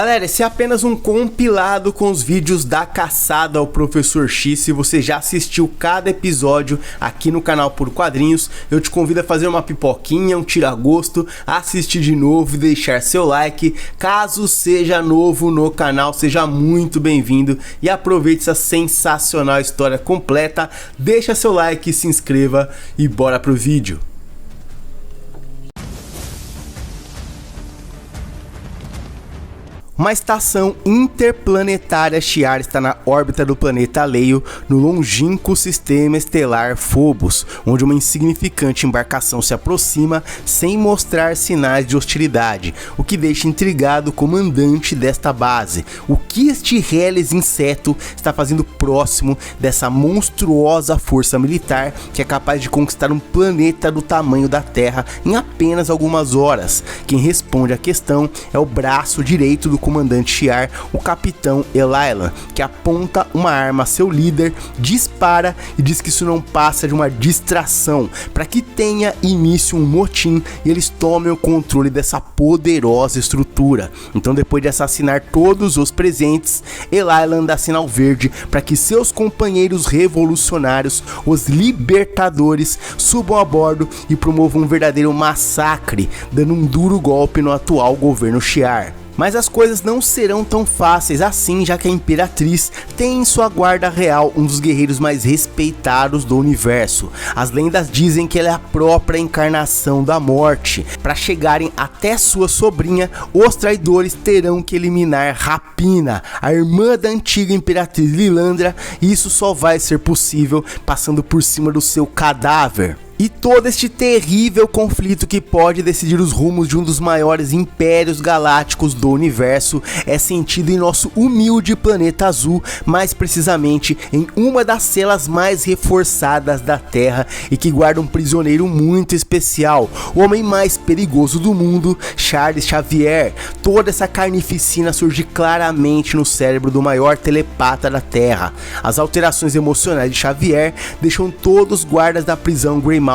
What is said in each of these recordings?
Galera, esse é apenas um compilado com os vídeos da caçada ao Professor X. Se você já assistiu cada episódio aqui no canal Por Quadrinhos, eu te convido a fazer uma pipoquinha, um tira-gosto, assistir de novo e deixar seu like. Caso seja novo no canal, seja muito bem-vindo e aproveite essa sensacional história completa. Deixa seu like, se inscreva e bora pro vídeo. Uma estação interplanetária Shi'ar está na órbita do planeta Leio, no longínquo sistema estelar Phobos, onde uma insignificante embarcação se aproxima sem mostrar sinais de hostilidade, o que deixa intrigado o comandante desta base. O que este reles inseto está fazendo próximo dessa monstruosa força militar que é capaz de conquistar um planeta do tamanho da Terra em apenas algumas horas? Quem responde à questão é o braço direito do comandante Shi'ar, o capitão Elaylan, que aponta uma arma a seu líder, dispara e diz que isso não passa de uma distração para que tenha início um motim e eles tomem o controle dessa poderosa estrutura. Então, depois de assassinar todos os presentes, Elaylan dá sinal verde para que seus companheiros revolucionários, os libertadores, subam a bordo e promovam um verdadeiro massacre, dando um duro golpe no atual governo Shi'ar. Mas as coisas não serão tão fáceis assim, já que a Imperatriz tem em sua guarda real um dos guerreiros mais respeitados do universo. As lendas dizem que ela é a própria encarnação da morte. Para chegarem até sua sobrinha, os traidores terão que eliminar Rapina, a irmã da antiga Imperatriz Lilandra, e isso só vai ser possível passando por cima do seu cadáver. E todo este terrível conflito que pode decidir os rumos de um dos maiores impérios galácticos do universo é sentido em nosso humilde planeta azul, mais precisamente em uma das celas mais reforçadas da Terra e que guarda um prisioneiro muito especial, o homem mais perigoso do mundo, Charles Xavier. Toda essa carnificina surge claramente no cérebro do maior telepata da Terra. As alterações emocionais de Xavier deixam todos os guardas da prisão Greymalkin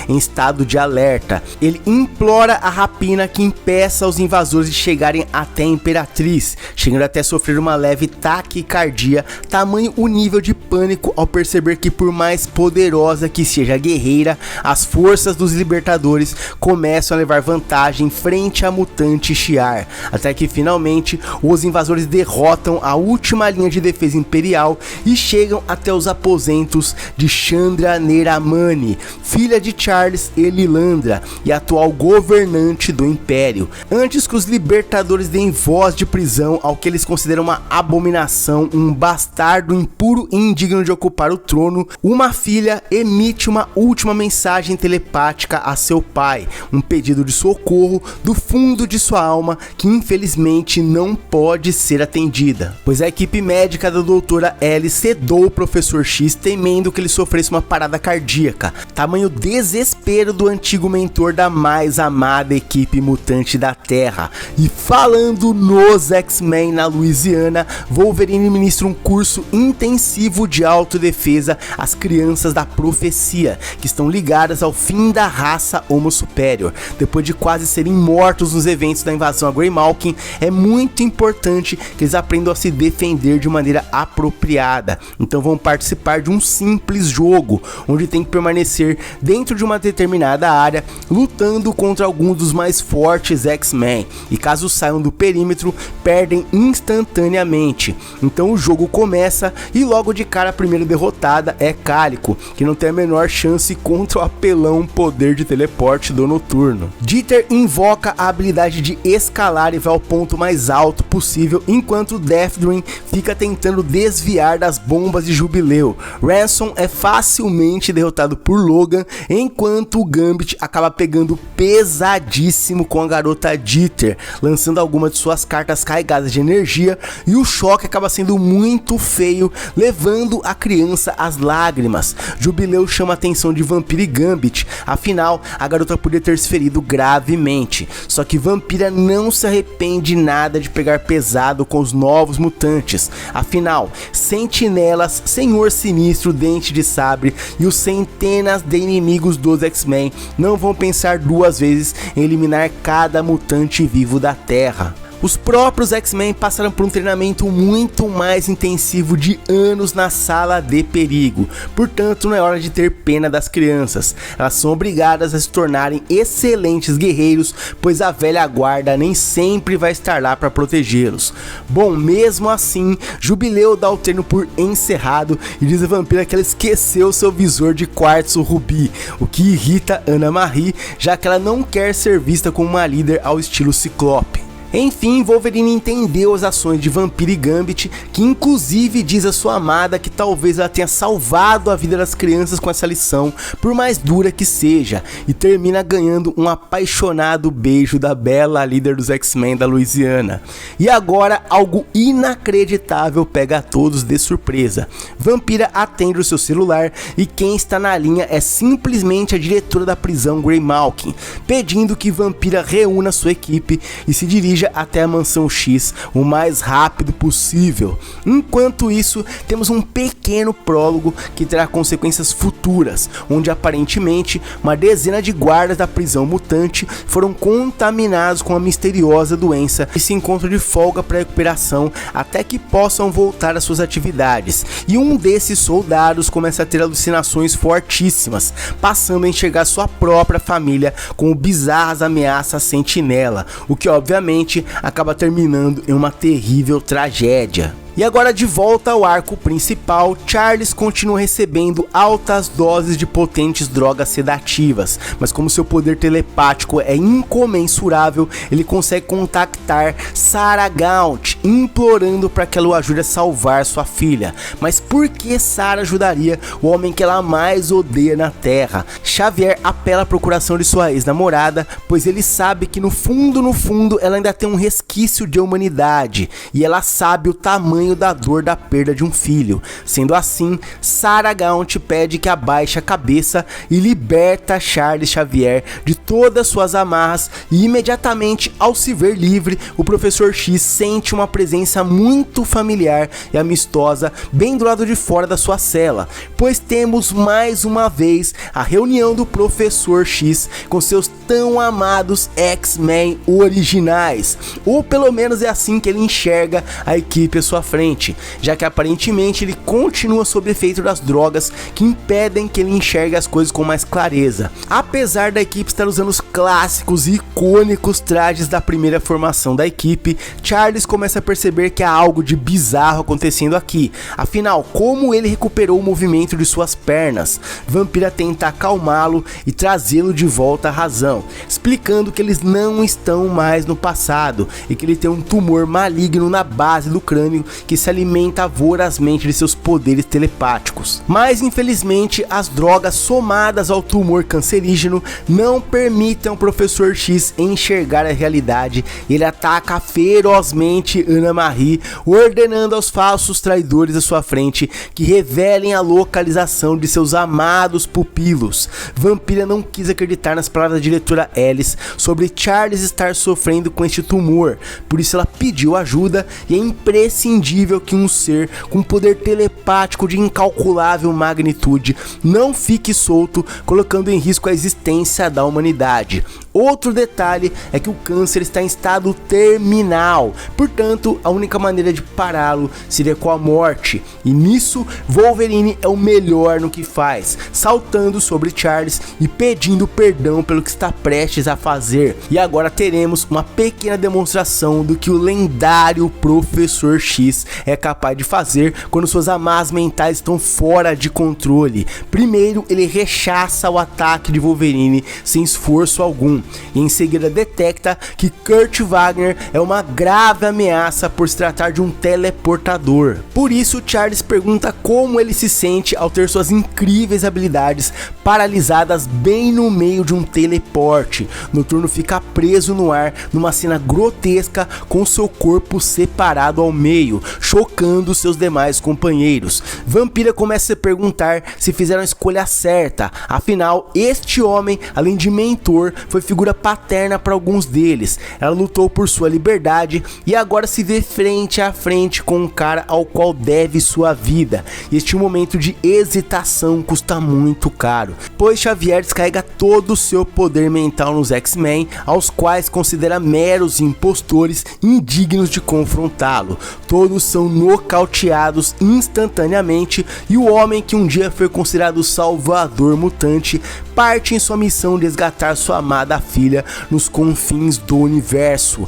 em estado de alerta. Ele implora a Rapina que impeça os invasores de chegarem até a Imperatriz, chegando até sofrer uma leve taquicardia, tamanho o nível de pânico ao perceber que, por mais poderosa que seja a guerreira, as forças dos libertadores começam a levar vantagem frente à mutante Shi'ar, até que finalmente os invasores derrotam a última linha de defesa imperial e chegam até os aposentos de Chandra Neramani, filha de Charles e Lilandra e atual governante do Império. Antes que os libertadores deem voz de prisão ao que eles consideram uma abominação, um bastardo impuro e indigno de ocupar o trono, uma filha emite uma última mensagem telepática a seu pai, um pedido de socorro do fundo de sua alma que infelizmente não pode ser atendida, pois a equipe médica da doutora Ellie sedou o Professor X temendo que ele sofresse uma parada cardíaca, tamanho desespero do antigo mentor da mais amada equipe mutante da Terra. E falando nos X-Men na Louisiana, Wolverine ministra um curso intensivo de autodefesa às crianças da profecia, que estão ligadas ao fim da raça Homo Superior. Depois de quase serem mortos nos eventos da invasão a Greymalkin, é muito importante que eles aprendam a se defender de maneira apropriada. Então vão participar de um simples jogo, onde tem que permanecer dentro de uma determinada área, lutando contra alguns dos mais fortes X-Men, e caso saiam do perímetro, perdem instantaneamente. Então o jogo começa e logo de cara a primeira derrotada é Cálico, que não tem a menor chance contra o apelão poder de teleporte do Noturno. Dieter invoca a habilidade de escalar e vai ao ponto mais alto possível, enquanto Deathwing fica tentando desviar das bombas de Jubileu. Ransom é facilmente derrotado por Logan, enquanto o Gambit acaba pegando pesadíssimo com a garota Dieter, lançando algumas de suas cartas carregadas de energia, e o choque acaba sendo muito feio, levando a criança às lágrimas. Jubileu chama a atenção de Vampira e Gambit, afinal a garota podia ter se ferido gravemente, só que Vampira não se arrepende nada de pegar pesado com os novos mutantes, afinal Sentinelas, Senhor Sinistro, Dente de Sabre e os centenas de inimigos dos X-Men não vão pensar duas vezes em eliminar cada mutante vivo da Terra. Os próprios X-Men passaram por um treinamento muito mais intensivo de anos na sala de perigo, portanto não é hora de ter pena das crianças, elas são obrigadas a se tornarem excelentes guerreiros, pois a velha guarda nem sempre vai estar lá para protegê-los. Bom, mesmo assim, Jubileu dá o treino por encerrado e diz a vampira que ela esqueceu seu visor de quartzo rubi, o que irrita Ana Marie, já que ela não quer ser vista como uma líder ao estilo Ciclope. Enfim, Wolverine entendeu as ações de Vampira e Gambit, que inclusive diz a sua amada que talvez ela tenha salvado a vida das crianças com essa lição, por mais dura que seja, e termina ganhando um apaixonado beijo da bela líder dos X-Men da Louisiana. E agora algo inacreditável pega a todos de surpresa. Vampira atende o seu celular e quem está na linha é simplesmente a diretora da prisão, Greymalkin, pedindo que Vampira reúna sua equipe e se dirija até a Mansão X o mais rápido possível. Enquanto isso, temos um pequeno prólogo que terá consequências futuras, onde aparentemente uma dezena de guardas da prisão mutante foram contaminados com a misteriosa doença e se encontram de folga para recuperação até que possam voltar às suas atividades. E um desses soldados começa a ter alucinações fortíssimas, passando a enxergar sua própria família como bizarras ameaças à sentinela, o que obviamente acaba terminando em uma terrível tragédia. E agora de volta ao arco principal, Charles continua recebendo altas doses de potentes drogas sedativas, mas como seu poder telepático é incomensurável, ele consegue contactar Sarah Gaunt, implorando para que ela o ajude a salvar sua filha. Mas por que Sarah ajudaria o homem que ela mais odeia na Terra? Xavier apela à procuração de sua ex-namorada, pois ele sabe que no fundo ela ainda tem um resquício de humanidade, e ela sabe o tamanho da dor da perda de um filho. Sendo assim, Sarah Gaunt pede que abaixe a cabeça e liberta Charles Xavier de todas suas amarras, e imediatamente ao se ver livre, o Professor X sente uma presença muito familiar e amistosa bem do lado de fora da sua cela, pois temos mais uma vez a reunião do Professor X com seus tão amados X-Men originais, ou pelo menos é assim que ele enxerga a equipe à sua frente, já que aparentemente ele continua sob efeito das drogas que impedem que ele enxergue as coisas com mais clareza. Apesar da equipe estar usando os clássicos e icônicos trajes da primeira formação da equipe, Charles começa a perceber que há algo de bizarro acontecendo aqui. Afinal, como ele recuperou o movimento de suas pernas? Vampira tenta acalmá-lo e trazê-lo de volta à razão, explicando que eles não estão mais no passado e que ele tem um tumor maligno na base do crânio que se alimenta vorazmente de seus poderes telepáticos. Mas infelizmente as drogas somadas ao tumor cancerígeno não permitem ao Professor X enxergar a realidade. Ele ataca ferozmente Ana Marie, ordenando aos falsos traidores à sua frente que revelem a localização de seus amados pupilos. Vampira não quis acreditar nas palavras da diretora Alice sobre Charles estar sofrendo com este tumor, por isso ela pediu ajuda, e é imprescindível que um ser com poder telepático de incalculável magnitude não fique solto, colocando em risco a existência da humanidade. Outro detalhe é que o câncer está em estado terminal, portanto a única maneira de pará-lo seria com a morte, e nisso Wolverine é o melhor no que faz, saltando sobre Charles e pedindo perdão pelo que está prestes a fazer. E agora teremos uma pequena demonstração do que o lendário Professor X é capaz de fazer quando suas amarras mentais estão fora de controle. Primeiro ele rechaça o ataque de Wolverine sem esforço algum, e em seguida detecta que Kurt Wagner é uma grave ameaça por se tratar de um teleportador. Por isso Charles pergunta como ele se sente ao ter suas incríveis habilidades paralisadas bem no meio de um teleporte. Noturno fica preso no ar numa cena grotesca com seu corpo separado ao meio, chocando seus demais companheiros. Vampira começa a se perguntar se fizeram a escolha certa, afinal este homem, além de mentor, foi figura paterna para alguns deles. Ela lutou por sua liberdade e agora se se vê frente a frente com um cara ao qual deve sua vida, e este momento de hesitação custa muito caro, pois Xavier descarrega todo o seu poder mental nos X-Men, aos quais considera meros impostores indignos de confrontá-lo. Todos são nocauteados instantaneamente, e o homem que um dia foi considerado o salvador mutante parte em sua missão de resgatar sua amada filha nos confins do universo.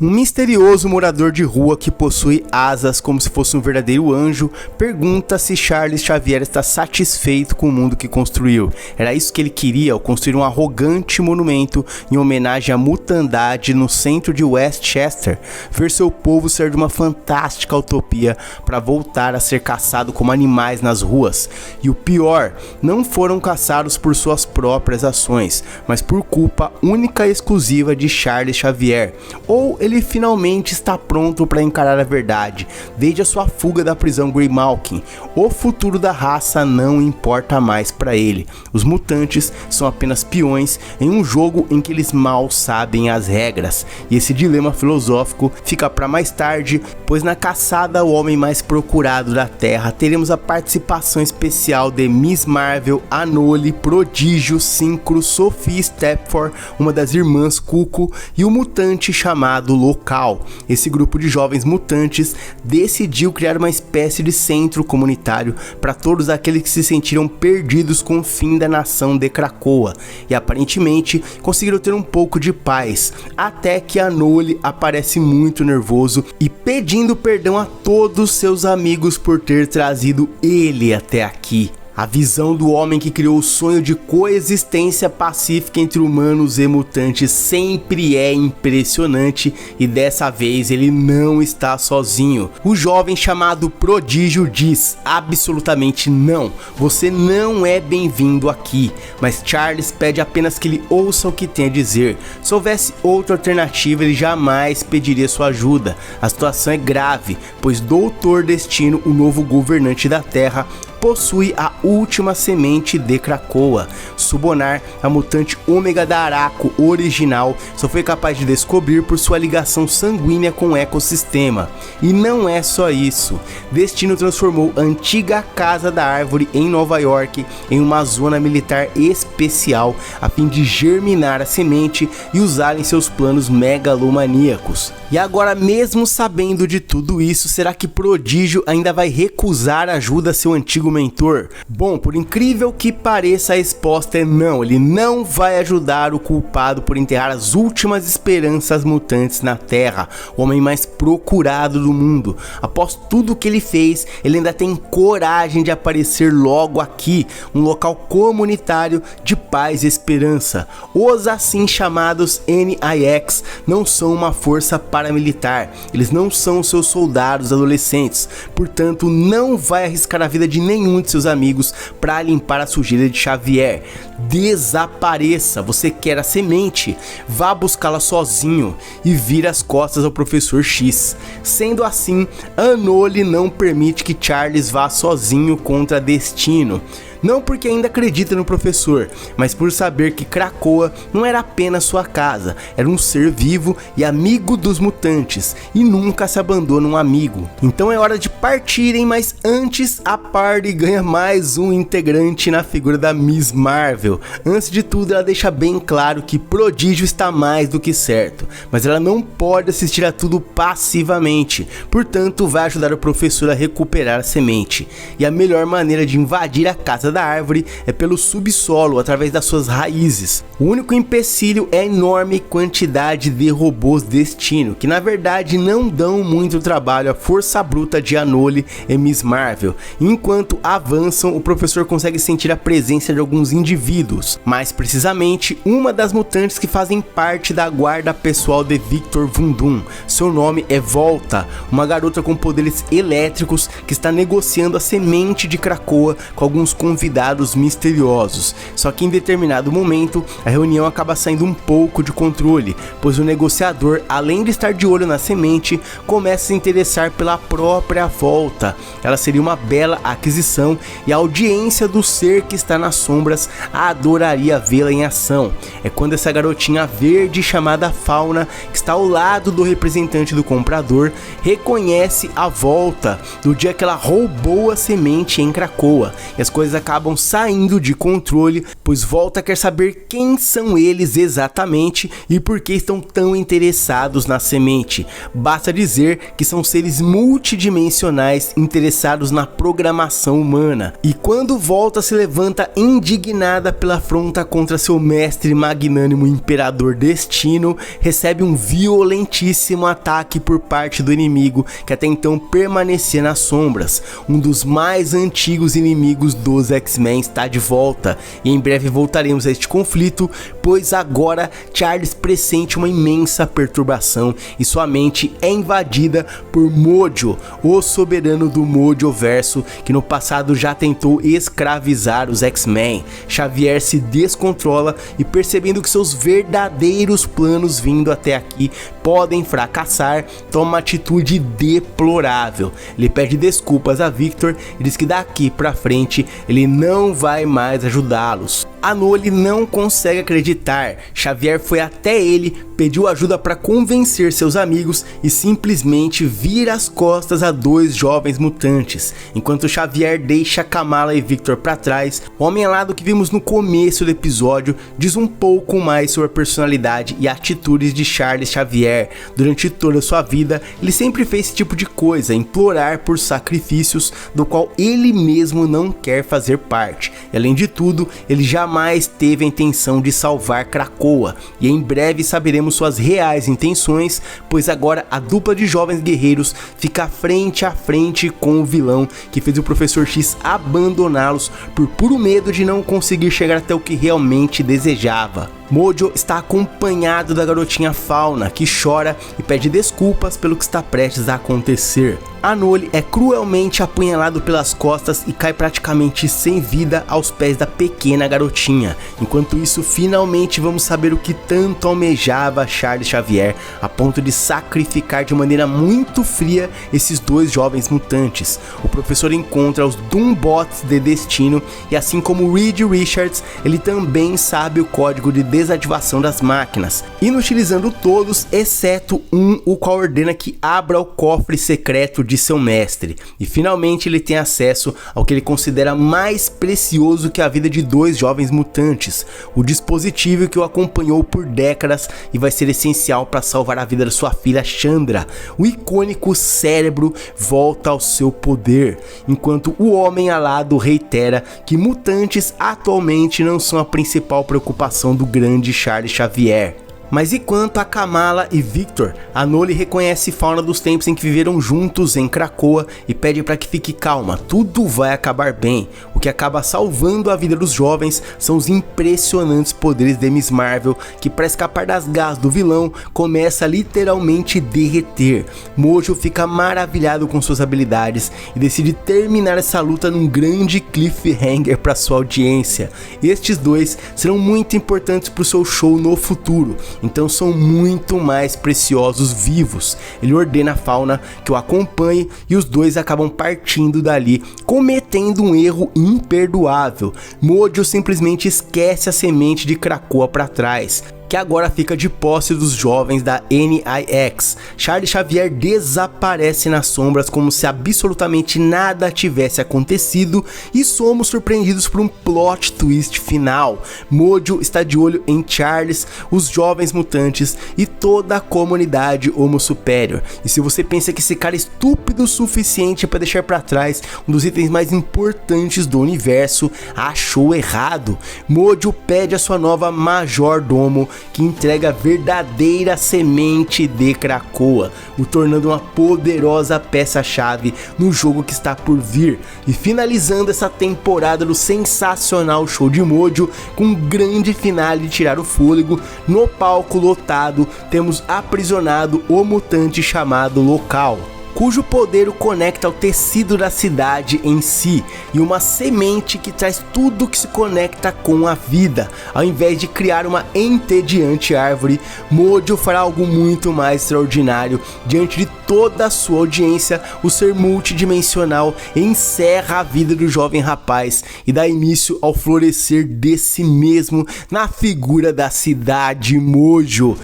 Um misterioso morador de rua que possui asas como se fosse um verdadeiro anjo pergunta se Charles Xavier está satisfeito com o mundo que construiu. Era isso que ele queria ao construir um arrogante monumento em homenagem à mutandade no centro de Westchester, ver seu povo ser de uma fantástica utopia para voltar a ser caçado como animais nas ruas. E o pior, não foram caçados por suas próprias ações, mas por culpa única e exclusiva de Charles Xavier. Ou ele finalmente está pronto para encarar a verdade, desde a sua fuga da prisão Greymalkin. O futuro da raça não importa mais para ele. Os mutantes são apenas peões em um jogo em que eles mal sabem as regras. E esse dilema filosófico fica para mais tarde, pois na caçada ao homem mais procurado da Terra teremos a participação especial de Miss Marvel, Anole, Prodígio, Synchro, Sophie Stepford, uma das irmãs Cuco, e o mutante chamado Local. Esse grupo de jovens mutantes decidiu criar uma espécie de centro comunitário para todos aqueles que se sentiram perdidos com o fim da nação de Krakoa, e aparentemente conseguiram ter um pouco de paz, até que Anole aparece muito nervoso e pedindo perdão a todos seus amigos por ter trazido ele até aqui. A visão do homem que criou o sonho de coexistência pacífica entre humanos e mutantes sempre é impressionante, e dessa vez ele não está sozinho. O jovem chamado Prodígio diz absolutamente não, você não é bem-vindo aqui, mas Charles pede apenas que ele ouça o que tem a dizer. Se houvesse outra alternativa, ele jamais pediria sua ajuda. A situação é grave, pois Doutor Destino, o novo governante da Terra, possui a última semente de Krakoa. Subonar, a mutante ômega da Araco original, só foi capaz de descobrir por sua ligação sanguínea com o ecossistema. E não é só isso. Destino transformou a antiga Casa da Árvore em Nova York em uma zona militar especial, a fim de germinar a semente e usar em seus planos megalomaníacos. E agora, mesmo sabendo de tudo isso, será que Prodígio ainda vai recusar ajuda a seu antigo mentor? Bom, por incrível que pareça, a resposta é não. Ele não vai ajudar o culpado por enterrar as últimas esperanças mutantes na Terra, o homem mais procurado do mundo. Após tudo que ele fez, ele ainda tem coragem de aparecer logo aqui, um local comunitário de paz e esperança. Os assim chamados NIX não são uma força paramilitar, eles não são seus soldados adolescentes, portanto não vai arriscar a vida de nenhum de seus amigos para limpar a sujeira de Xavier. Desapareça. Você quer a semente? Vá buscá-la sozinho e vire as costas ao Professor X. Sendo assim, Anole não permite que Charles vá sozinho contra Destino. Não porque ainda acredita no professor, mas por saber que Krakoa não era apenas sua casa, era um ser vivo e amigo dos mutantes, e nunca se abandona um amigo. Então é hora de partirem, mas antes a party ganha mais um integrante na figura da Miss Marvel. Antes de tudo, ela deixa bem claro que Prodígio está mais do que certo, mas ela não pode assistir a tudo passivamente, portanto vai ajudar o professor a recuperar a semente. E a melhor maneira de invadir a casa da árvore é pelo subsolo, através das suas raízes. O único empecilho é a enorme quantidade de robôs Destino, que na verdade não dão muito trabalho à força bruta de Anole e Miss Marvel. Enquanto avançam, o professor consegue sentir a presença de alguns indivíduos, mais precisamente uma das mutantes que fazem parte da guarda pessoal de Victor Von Doom. Seu nome é Volta, uma garota com poderes elétricos que está negociando a semente de Krakoa com alguns convidados convidados misteriosos. Só que em determinado momento, a reunião acaba saindo um pouco de controle, pois o negociador, além de estar de olho na semente, começa a se interessar pela própria volta. Ela seria uma bela aquisição e a audiência do ser que está nas sombras adoraria vê-la em ação. É quando essa garotinha verde chamada Fauna, que está ao lado do representante do comprador, reconhece a volta do dia que ela roubou a semente em Krakoa, e as coisas acabam saindo de controle, pois Volta quer saber quem são eles exatamente e por que estão tão interessados na semente. Basta dizer que são seres multidimensionais interessados na programação humana. E quando Volta se levanta indignada pela afronta contra seu mestre magnânimo Imperador Destino, recebe um violentíssimo ataque por parte do inimigo que até então permanecia nas sombras. Um dos mais antigos inimigos dos X-Men está de volta, e em breve voltaremos a este conflito, pois agora Charles pressente uma imensa perturbação e sua mente é invadida por Mojo, o soberano do Mojoverso, que no passado já tentou escravizar os X-Men. Xavier se descontrola e, percebendo que seus verdadeiros planos vindo até aqui podem fracassar, toma uma atitude deplorável. Ele pede desculpas a Victor e diz que daqui pra frente ele não vai mais ajudá-los. Anole não consegue acreditar. Xavier foi até ele, pediu ajuda para convencer seus amigos e simplesmente vira as costas a dois jovens mutantes. Enquanto Xavier deixa Kamala e Victor para trás, o homem alado que vimos no começo do episódio diz um pouco mais sobre a personalidade e atitudes de Charles Xavier. Durante toda a sua vida, ele sempre fez esse tipo de coisa, implorar por sacrifícios do qual ele mesmo não quer fazer parte. E além de tudo, ele jamais teve a intenção de salvar Krakoa, e em breve saberemos suas reais intenções, pois agora a dupla de jovens guerreiros fica frente a frente com o vilão que fez o Professor X abandoná-los por puro medo de não conseguir chegar até o que realmente desejava. Mojo está acompanhado da garotinha Fauna, que chora e pede desculpas pelo que está prestes a acontecer. Anole é cruelmente apunhalado pelas costas e cai praticamente sem vida aos pés da pequena garotinha. Enquanto isso, finalmente vamos saber o que tanto almejava Charles Xavier, a ponto de sacrificar de maneira muito fria esses dois jovens mutantes. O professor encontra os Doombots de Destino e, assim como Reed Richards, ele também sabe o código de desativação das máquinas, inutilizando todos exceto um, o qual ordena que abra o cofre secreto de seu mestre, e finalmente ele tem acesso ao que ele considera mais precioso que a vida de dois jovens mutantes, o dispositivo que o acompanhou por décadas e vai ser essencial para salvar a vida da sua filha Chandra. O icônico cérebro volta ao seu poder, enquanto o homem alado reitera que mutantes atualmente não são a principal preocupação do grande Charles Xavier. Mas e quanto a Kamala e Victor? Anole reconhece Fauna dos tempos em que viveram juntos em Krakoa e pede para que fique calma, tudo vai acabar bem. O que acaba salvando a vida dos jovens são os impressionantes poderes de Miss Marvel, que para escapar das garras do vilão, começa a literalmente derreter. Mojo fica maravilhado com suas habilidades e decide terminar essa luta num grande cliffhanger para sua audiência. Estes dois serão muito importantes para o seu show no futuro, então são muito mais preciosos vivos. Ele ordena a Fauna que o acompanhe e os dois acabam partindo dali, cometendo um erro imperdoável. Mojo simplesmente esquece a semente de Krakoa para trás, que agora fica de posse dos jovens da NIX. Charles Xavier desaparece nas sombras como se absolutamente nada tivesse acontecido e somos surpreendidos por um plot twist final. Mojo está de olho em Charles, os jovens mutantes e toda a comunidade Homo Superior. E se você pensa que esse cara é estúpido o suficiente para deixar para trás um dos itens mais importantes do universo, achou errado. Mojo pede a sua nova Majordomo, que entrega a verdadeira semente de Krakoa, o tornando uma poderosa peça-chave no jogo que está por vir. E finalizando essa temporada do sensacional show de Mojo com um grande finale de tirar o fôlego, no palco lotado temos aprisionado o mutante chamado Local. cujo poder o conecta ao tecido da cidade em si, e uma semente que traz tudo que se conecta com a vida. Ao invés de criar uma entediante árvore, Mojo fará algo muito mais extraordinário. Diante de toda a sua audiência, o ser multidimensional encerra a vida do jovem rapaz e dá início ao florescer desse mesmo na figura da cidade Mojo.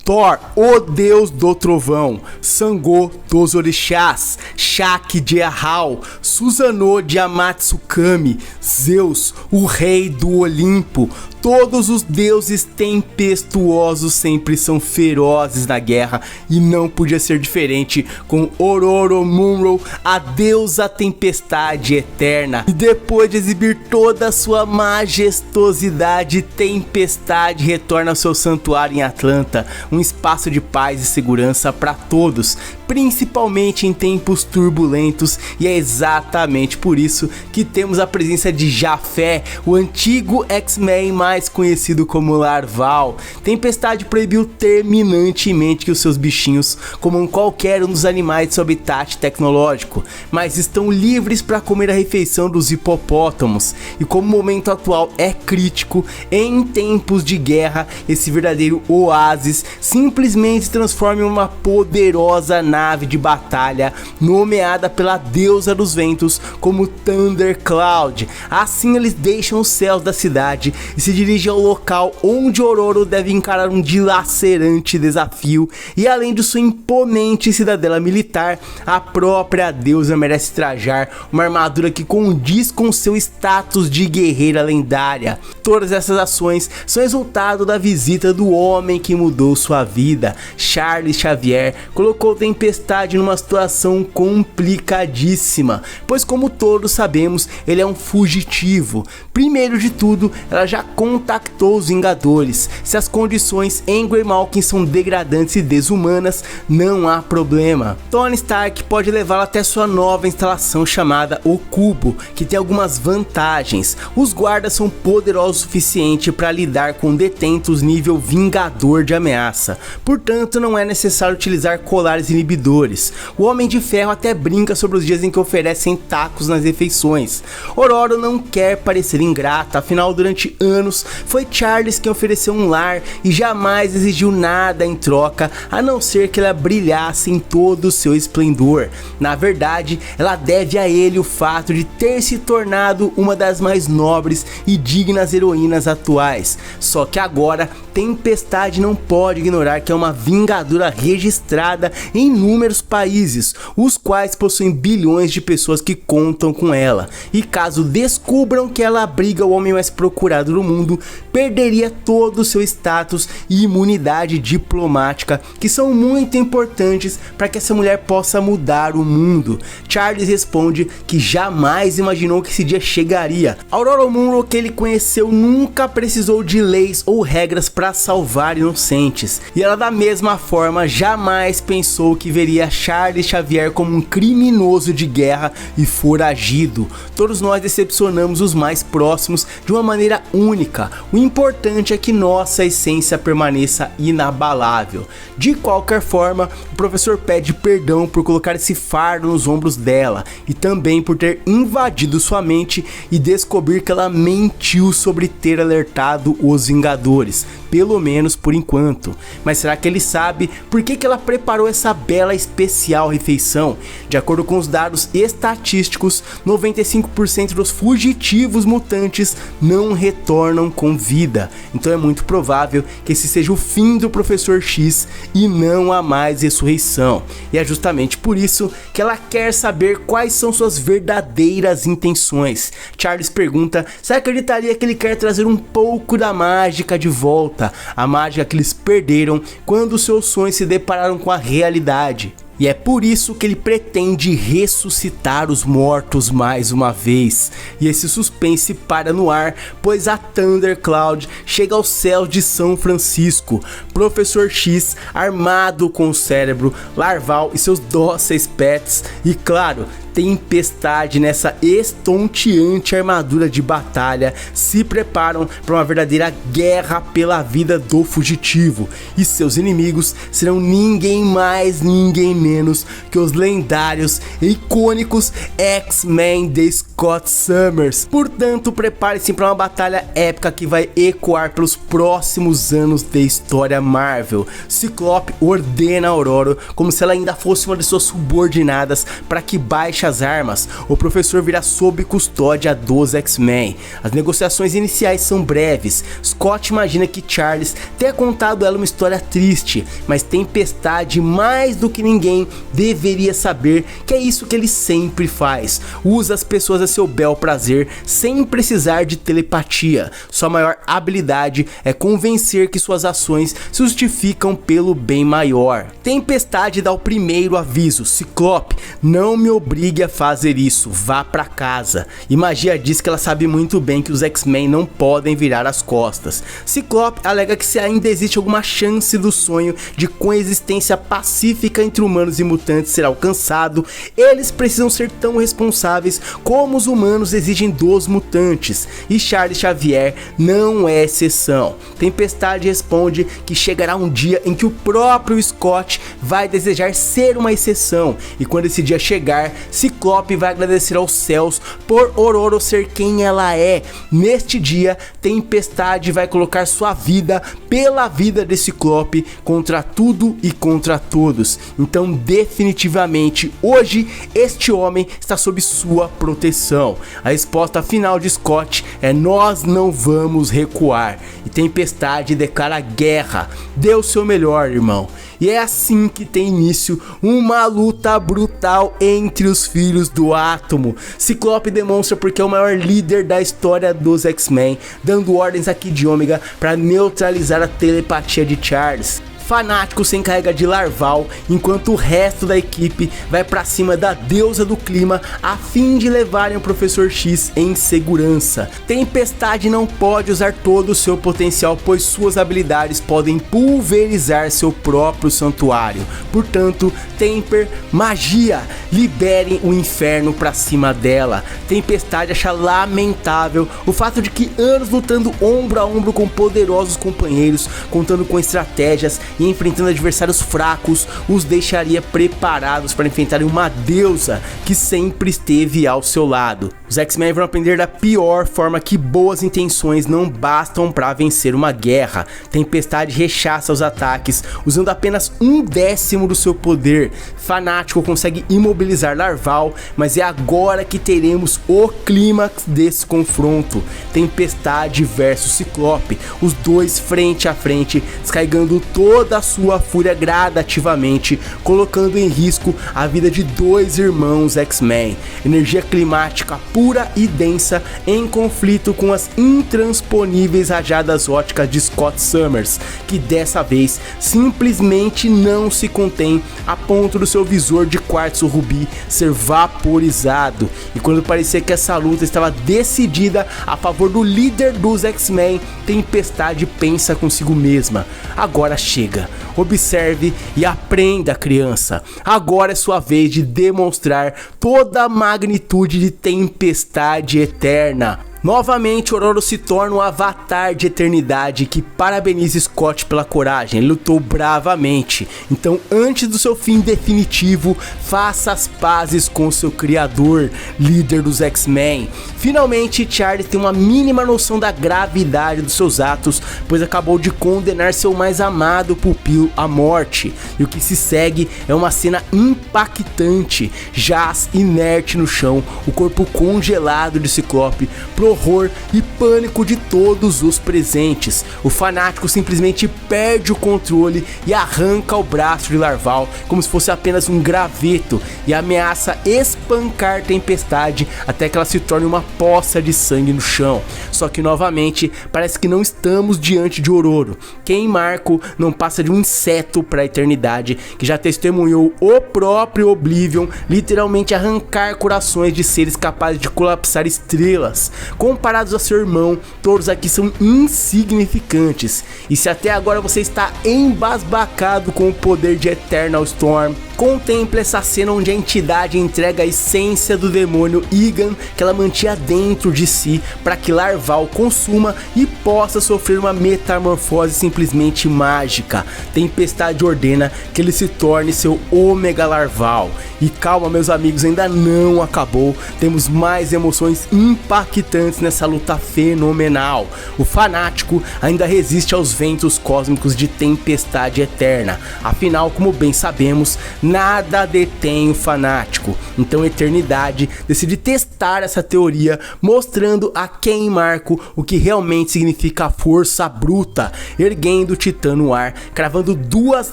Thor, o deus do trovão, Sango dos orixás, Shaki de Ahau, Susanoo de Amatsukami, Zeus, o rei do Olimpo. Todos os deuses tempestuosos sempre são ferozes na guerra, e não podia ser diferente com Ororomunro, a deusa tempestade eterna. E depois de exibir toda a sua majestosidade, Tempestade retorna ao seu santuário em Atlanta, um espaço de paz e segurança para todos, principalmente em tempos turbulentos, e é exatamente por isso que temos a presença de Jafé, o antigo X-Men mais conhecido como Larval. Tempestade proibiu terminantemente que os seus bichinhos comam qualquer um dos animais de seu habitat tecnológico, mas estão livres para comer a refeição dos hipopótamos, e como o momento atual é crítico, em tempos de guerra, esse verdadeiro oásis simplesmente se transforma em uma poderosa nave de batalha nomeada pela deusa dos ventos como Thundercloud. Assim eles deixam os céus da cidade e se dirigem ao local onde Ororo deve encarar um dilacerante desafio, e além de sua imponente cidadela militar, a própria deusa merece trajar uma armadura que condiz com seu status de guerreira lendária. Todas essas ações são resultado da visita do homem que mudou sua vida. Charles Xavier colocou Tempestade numa situação complicadíssima, pois como todos sabemos, ele é um fugitivo. Primeiro de tudo, ela já contactou os Vingadores. Se as condições em Greymalkin são degradantes e desumanas, não há problema. Tony Stark pode levá-la até sua nova instalação chamada O Cubo, que tem algumas vantagens. Os guardas são poderosos o suficiente para lidar com detentos nível Vingador de ameaça, portanto não é necessário utilizar colares inibidores. O Homem de Ferro até brinca sobre os dias em que oferecem tacos nas refeições. Ororo não quer parecer ingrata, afinal durante anos foi Charles quem ofereceu um lar e jamais exigiu nada em troca, a não ser que ela brilhasse em todo o seu esplendor. Na verdade, ela deve a ele o fato de ter se tornado uma das mais nobres e dignas heroínas atuais. Só que agora Tempestade não pode ignorar que é uma vingadora registrada em inúmeros países, os quais possuem bilhões de pessoas que contam com ela, e caso descubram que ela abriga o homem mais procurado do mundo, perderia todo o seu status e imunidade diplomática, que são muito importantes para que essa mulher possa mudar o mundo. Charles responde que jamais imaginou que esse dia chegaria. Ororomunro que ele conheceu nunca precisou de leis ou regras para salvar inocentes, e ela da mesma forma jamais pensou que veria Charles Xavier como um criminoso de guerra e foragido. Todos nós decepcionamos os mais próximos de uma maneira única. O importante é que nossa essência permaneça inabalável. De qualquer forma, o professor pede perdão por colocar esse fardo nos ombros dela, e também por ter invadido sua mente e descobrir que ela mentiu sobre ter alertado os Vingadores, pelo menos por enquanto. Mas será que ele sabe por que ela preparou essa bela especial refeição? De acordo com os dados estatísticos, 95% dos fugitivos mutantes não retornam com vida. Então é muito provável que esse seja o fim do Professor X e não há mais ressurreição. E é justamente por isso que ela quer saber quais são suas verdadeiras intenções. Charles pergunta se acreditaria que ele quer trazer um pouco da mágica de volta, a mágica que eles perderam quando seus sonhos se depararam com a realidade. E é por isso que ele pretende ressuscitar os mortos mais uma vez. E esse suspense para no ar, pois a Thundercloud chega aos céus de São Francisco. Professor X, armado com o cérebro, Larval e seus dóceis pets, e claro, Tempestade, nessa estonteante armadura de batalha, se preparam para uma verdadeira guerra pela vida do fugitivo, e seus inimigos serão ninguém mais, ninguém menos que os lendários e icônicos X-Men de Scott Summers. Portanto, prepare-se para uma batalha épica que vai ecoar pelos próximos anos da história Marvel. Ciclope ordena a Ororo como se ela ainda fosse uma de suas subordinadas para que baixe as armas. O professor virá sob custódia dos X-Men. As negociações iniciais são breves. Scott imagina que Charles tenha contado a ela uma história triste, mas Tempestade, mais do que ninguém, deveria saber que é isso que ele sempre faz: usa as pessoas a seu bel prazer sem precisar de telepatia. Sua maior habilidade é convencer que suas ações se justificam pelo bem maior. Tempestade dá o primeiro aviso: Ciclope, não me obrigue a fazer isso, vá pra casa. E Magia diz que ela sabe muito bem que os X-Men não podem virar as costas. Ciclope alega que se ainda existe alguma chance do sonho de coexistência pacífica entre humanos e mutantes ser alcançado, eles precisam ser tão responsáveis como os humanos exigem dos mutantes, e Charles Xavier não é exceção. Tempestade responde que chegará um dia em que o próprio Scott vai desejar ser uma exceção, e quando esse dia chegar, Ciclope vai agradecer aos céus por Ororo ser quem ela é. Neste dia, Tempestade vai colocar sua vida pela vida de Ciclope contra tudo e contra todos. Então, definitivamente, hoje este homem está sob sua proteção. A resposta final de Scott é: nós não vamos recuar. E Tempestade declara guerra. Dê o seu melhor, irmão. E é assim que tem início uma luta brutal entre os filhos do átomo. Ciclope demonstra porque é o maior líder da história dos X-Men, dando ordens a Kid Ômega para neutralizar a telepatia de Charles. Fanático se encarrega de Larval, enquanto o resto da equipe vai pra cima da deusa do clima a fim de levarem o Professor X em segurança. Tempestade não pode usar todo o seu potencial, pois suas habilidades podem pulverizar seu próprio santuário. Portanto, Temper, magia, liberem o inferno pra cima dela. Tempestade acha lamentável o fato de que anos lutando ombro a ombro com poderosos companheiros, contando com estratégias e enfrentando adversários fracos, os deixaria preparados para enfrentarem uma deusa que sempre esteve ao seu lado. Os X-Men vão aprender da pior forma que boas intenções não bastam para vencer uma guerra. Tempestade rechaça os ataques, usando apenas 1/10 do seu poder. Fanático consegue imobilizar Larval, mas é agora que teremos o clímax desse confronto. Tempestade versus Ciclope, os dois frente a frente, descarregando toda a sua fúria gradativamente, colocando em risco a vida de dois irmãos X-Men. Energia climática pura e densa em conflito com as intransponíveis rajadas óticas de Scott Summers, que dessa vez simplesmente não se contém a ponto do seu visor de quartzo rubi ser vaporizado. E quando parecia que essa luta estava decidida a favor do líder dos X-Men, Tempestade pensa consigo mesma: agora chega. Observe e aprenda, criança. Agora é sua vez de demonstrar toda a magnitude de Tempestade Eterna. Novamente, Ororo se torna um avatar de eternidade que parabeniza Scott pela coragem. Ele lutou bravamente. Então, antes do seu fim definitivo, faça as pazes com seu criador, líder dos X-Men. Finalmente, Charles tem uma mínima noção da gravidade dos seus atos, pois acabou de condenar seu mais amado pupilo à morte. E o que se segue é uma cena impactante. Jaz inerte no chão, o corpo congelado de Ciclope, horror e pânico de todos os presentes. O fanático simplesmente perde o controle e arranca o braço de Larval como se fosse apenas um graveto e ameaça espancar Tempestade até que ela se torne uma poça de sangue no chão. Só que novamente parece que não estamos diante de Ororo. Quem Marco não passa de um inseto para a eternidade, que já testemunhou o próprio Oblivion literalmente arrancar corações de seres capazes de colapsar estrelas. Comparados a seu irmão, todos aqui são insignificantes. E se até agora você está embasbacado com o poder de Eternal Storm, Contemple essa cena onde a entidade entrega a essência do demônio Egan que ela mantinha dentro de si para que Larval consuma e possa sofrer uma metamorfose simplesmente mágica. Tempestade ordena que ele se torne seu Ômega Larval. E calma, meus amigos, ainda não acabou. Temos mais emoções impactantes nessa luta fenomenal. O fanático ainda resiste aos ventos cósmicos de tempestade eterna. Afinal, como bem sabemos, nada detém o fanático. Então a Eternidade decide testar essa teoria, mostrando a Ken Marco o que realmente significa a força bruta, erguendo o Titã no ar, cravando 2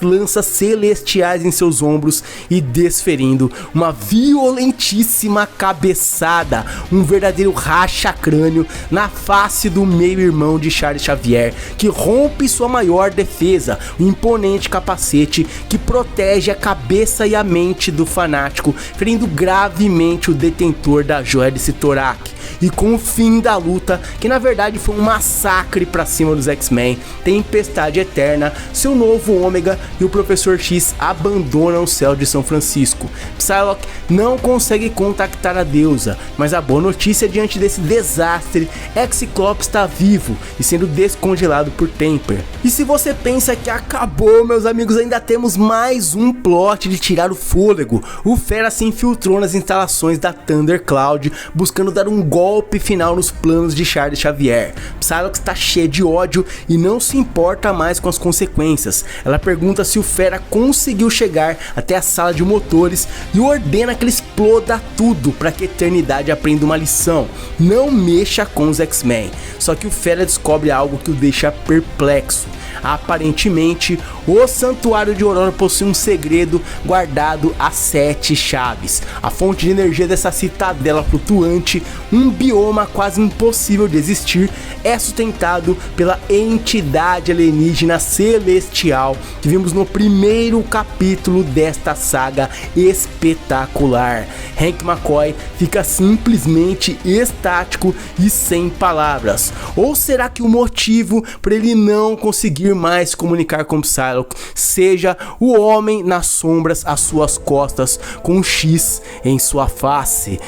lanças celestiais em seus ombros e desferindo uma violentíssima cabeçada, um verdadeiro racha-crânio na face do meio-irmão de Charles Xavier, que rompe sua maior defesa, o imponente capacete que protege a cabeça e a mente do fanático, ferindo gravemente o detentor da joia de Sitorak. E com o fim da luta, que na verdade foi um massacre pra cima dos X-Men, Tempestade Eterna, seu novo Ômega e o Professor X abandonam o céu de São Francisco. Psylocke não consegue contactar a deusa, mas a boa notícia diante desse desastre é que Ciclope está vivo e sendo descongelado por Temper. E se você pensa que acabou, meus amigos, ainda temos mais um plot de tirar o fôlego. O Fera se infiltrou nas instalações da Thundercloud, buscando dar um golpe final nos planos de Charles Xavier. Psylocke está cheia de ódio e não se importa mais com as consequências. Ela pergunta se o Fera conseguiu chegar até a sala de motores e ordena que ele exploda tudo para que a Eternidade aprenda uma lição: não mexa com os X-Men. Só que o Fera descobre algo que o deixa perplexo. Aparentemente, o Santuário de Ororo possui um segredo guardado a 7 chaves. A fonte de energia dessa citadela flutuante, um bioma quase impossível de existir, é sustentado pela entidade alienígena celestial que vimos no primeiro capítulo desta saga espetacular. Hank McCoy fica simplesmente estático e sem palavras. Ou será que o motivo para ele não conseguir mais se comunicar com Psylocke seja o homem nas sombras às suas costas com um X em sua face?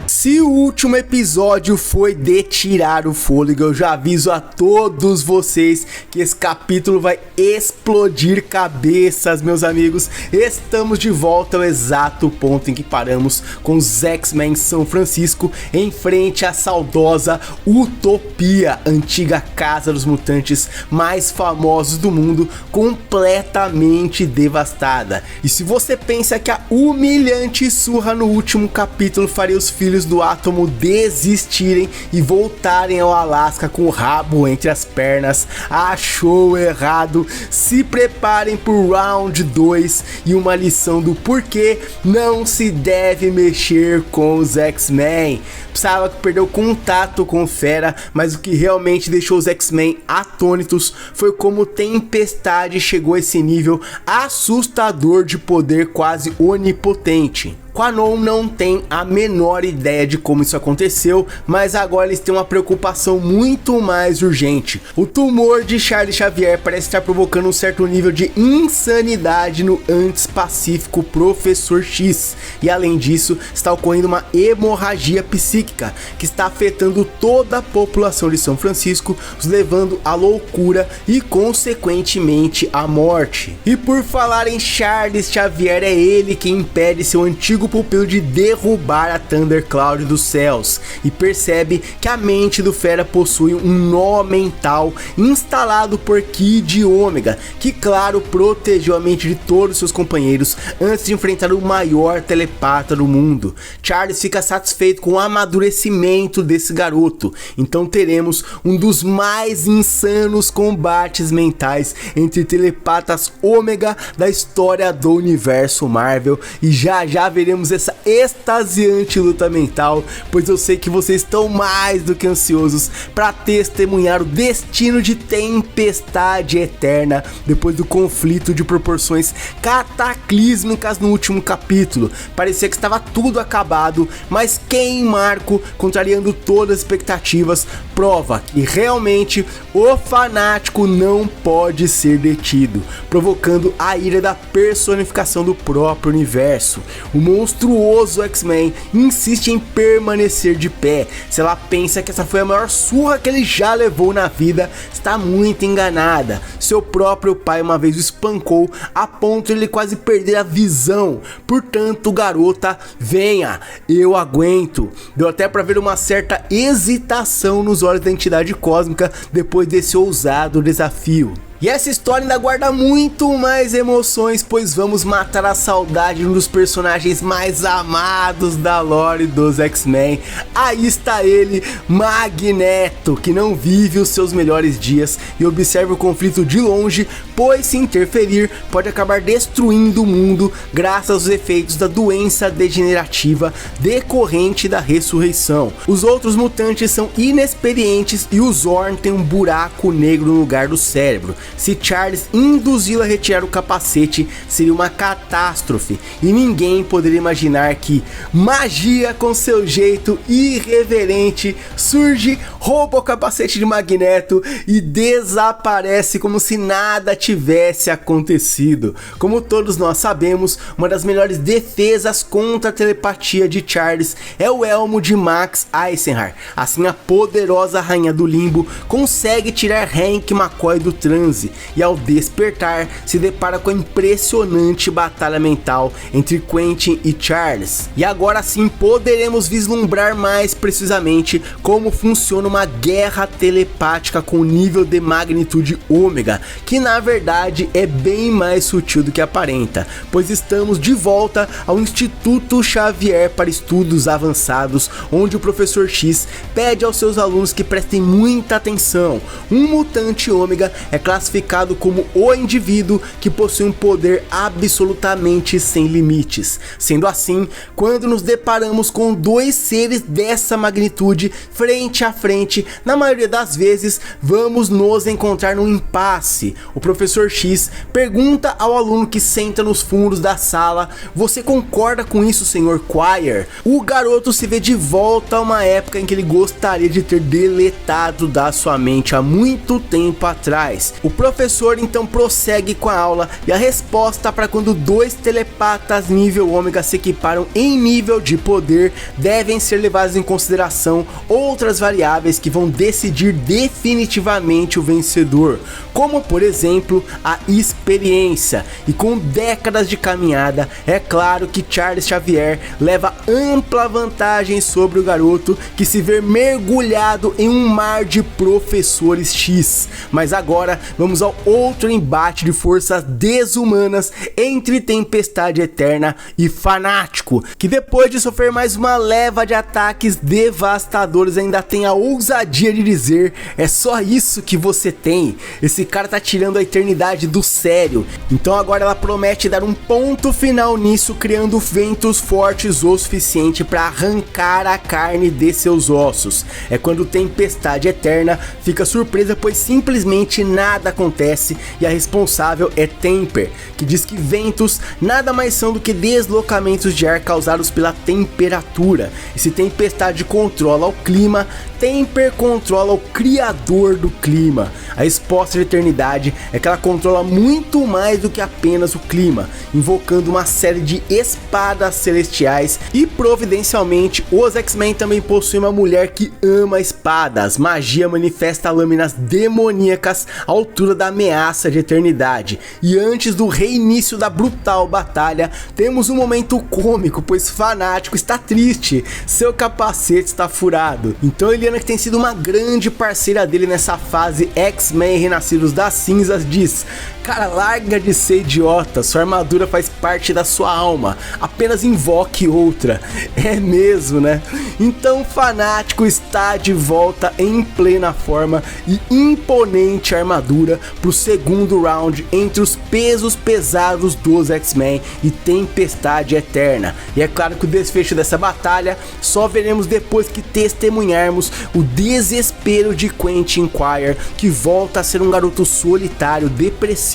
Se o último episódio foi de tirar o fôlego, eu já aviso a todos vocês que esse capítulo vai explodir cabeças, meus amigos. Estamos de volta ao exato ponto em que paramos, com os X-Men São Francisco em frente à saudosa Utopia, antiga casa dos mutantes mais famosos do mundo, completamente devastada. E se você pensa que a humilhante surra no último capítulo faria os filhos do Átomo desistirem e voltarem ao Alasca com o rabo entre as pernas, achou errado. Se preparem pro round 2 e uma lição do porquê não se deve mexer com os X-Men. Psylocke perdeu contato com o Fera, mas o que realmente deixou os X-Men atônitos foi como Tempestade chegou a esse nível assustador de poder quase onipotente. Quanon não tem a menor ideia de como isso aconteceu, mas agora eles têm uma preocupação muito mais urgente. O tumor de Charles Xavier parece estar provocando um certo nível de insanidade no antes pacífico Professor X, e além disso está ocorrendo uma hemorragia psíquica que está afetando toda a população de São Francisco, os levando à loucura e consequentemente à morte. E por falar em Charles Xavier, é ele quem impede seu antigo pupilo de derrubar a Thundercloud dos céus, e percebe que a mente do Fera possui um nó mental instalado por Kid Ômega, que claro protegeu a mente de todos seus companheiros antes de enfrentar o maior telepata do mundo. Charles fica satisfeito com o amadurecimento desse garoto, então teremos um dos mais insanos combates mentais entre telepatas Ômega da história do universo Marvel, e já veremos teremos essa extasiante luta mental, pois eu sei que vocês estão mais do que ansiosos para testemunhar o destino de Tempestade Eterna depois do conflito de proporções cataclísmicas no último capítulo. Parecia que estava tudo acabado, mas Ken Marco, contrariando todas as expectativas, prova que realmente o fanático não pode ser detido, provocando a ira da personificação do próprio universo. O monstruoso X-Men insiste em permanecer de pé. Se ela pensa que essa foi a maior surra que ele já levou na vida, está muito enganada. Seu próprio pai uma vez o espancou a ponto de ele quase perder a visão. Portanto, garota, venha, eu aguento. Deu até para ver uma certa hesitação nos olhos da entidade cósmica depois desse ousado desafio. E essa história ainda guarda muito mais emoções, pois vamos matar a saudade de um dos personagens mais amados da lore dos X-Men. Aí está ele, Magneto, que não vive os seus melhores dias e observa o conflito de longe, pois se interferir pode acabar destruindo o mundo graças aos efeitos da doença degenerativa decorrente da ressurreição. Os outros mutantes são inexperientes e o Zorn tem um buraco negro no lugar do cérebro. Se Charles induzi-la a retirar o capacete, seria uma catástrofe, e ninguém poderia imaginar que magia, com seu jeito irreverente, surge, rouba o capacete de Magneto e desaparece como se nada tivesse acontecido. Como todos nós sabemos, uma das melhores defesas contra a telepatia de Charles é o elmo de Max Eisenhart. Assim, a poderosa rainha do limbo consegue tirar Hank McCoy do transe, e ao despertar se depara com a impressionante batalha mental entre Quentin e Charles. E agora sim poderemos vislumbrar mais precisamente como funciona uma guerra telepática com nível de magnitude ômega, que na verdade é bem mais sutil do que aparenta, pois estamos de volta ao Instituto Xavier para Estudos Avançados, onde o Professor X pede aos seus alunos que prestem muita atenção. Um mutante ômega é classificado como o indivíduo que possui um poder absolutamente sem limites. Sendo assim, quando nos deparamos com dois seres dessa magnitude frente a frente, na maioria das vezes vamos nos encontrar num impasse. O Professor X pergunta ao aluno que senta nos fundos da sala: "Você concorda com isso, Sr. Quire?" O garoto se vê de volta a uma época em que ele gostaria de ter deletado da sua mente há muito tempo atrás. O professor então prossegue com a aula, e a resposta para quando dois telepatas nível ômega se equiparam em nível de poder devem ser levadas em consideração outras variáveis que vão decidir definitivamente o vencedor, como por exemplo a experiência. E com décadas de caminhada, é claro que Charles Xavier leva ampla vantagem sobre o garoto, que se vê mergulhado em um mar de professores X. Mas agora vamos ao outro embate de forças desumanas entre Tempestade Eterna e Fanático, que depois de sofrer mais uma leva de ataques devastadores ainda tem a ousadia de dizer: "É só isso que você tem? Esse cara tá tirando a eternidade do sério." Então agora ela promete dar um ponto final nisso, criando ventos fortes o suficiente para arrancar a carne de seus ossos. É quando Tempestade Eterna fica surpresa, pois simplesmente nada acontece, e a responsável é Temper, que diz que ventos nada mais são do que deslocamentos de ar causados pela temperatura. E se Tempestade controla o clima, Temper controla o criador do clima. A resposta de eternidade é que ela controla muito mais do que apenas o clima, invocando uma série de espadas celestiais, e providencialmente os X-Men também possuem uma mulher que ama espadas. Magia manifesta lâminas demoníacas à altura da ameaça de eternidade. E antes do reinício da brutal batalha, temos um momento cômico, pois Fanático está triste, seu capacete está furado. Então Eliana, que tem sido uma grande parceira dele nessa fase X-Men Renascidos das Cinzas, diz: Cara, larga de ser idiota, sua armadura faz parte da sua alma, apenas invoque outra. É mesmo, né? Então Fanático está de volta em plena forma e imponente armadura pro segundo round entre os pesos pesados dos X-Men e Tempestade Eterna. E é claro que o desfecho dessa batalha só veremos depois que testemunharmos o desespero de Quentin Quire, que volta a ser um garoto solitário, depressivo,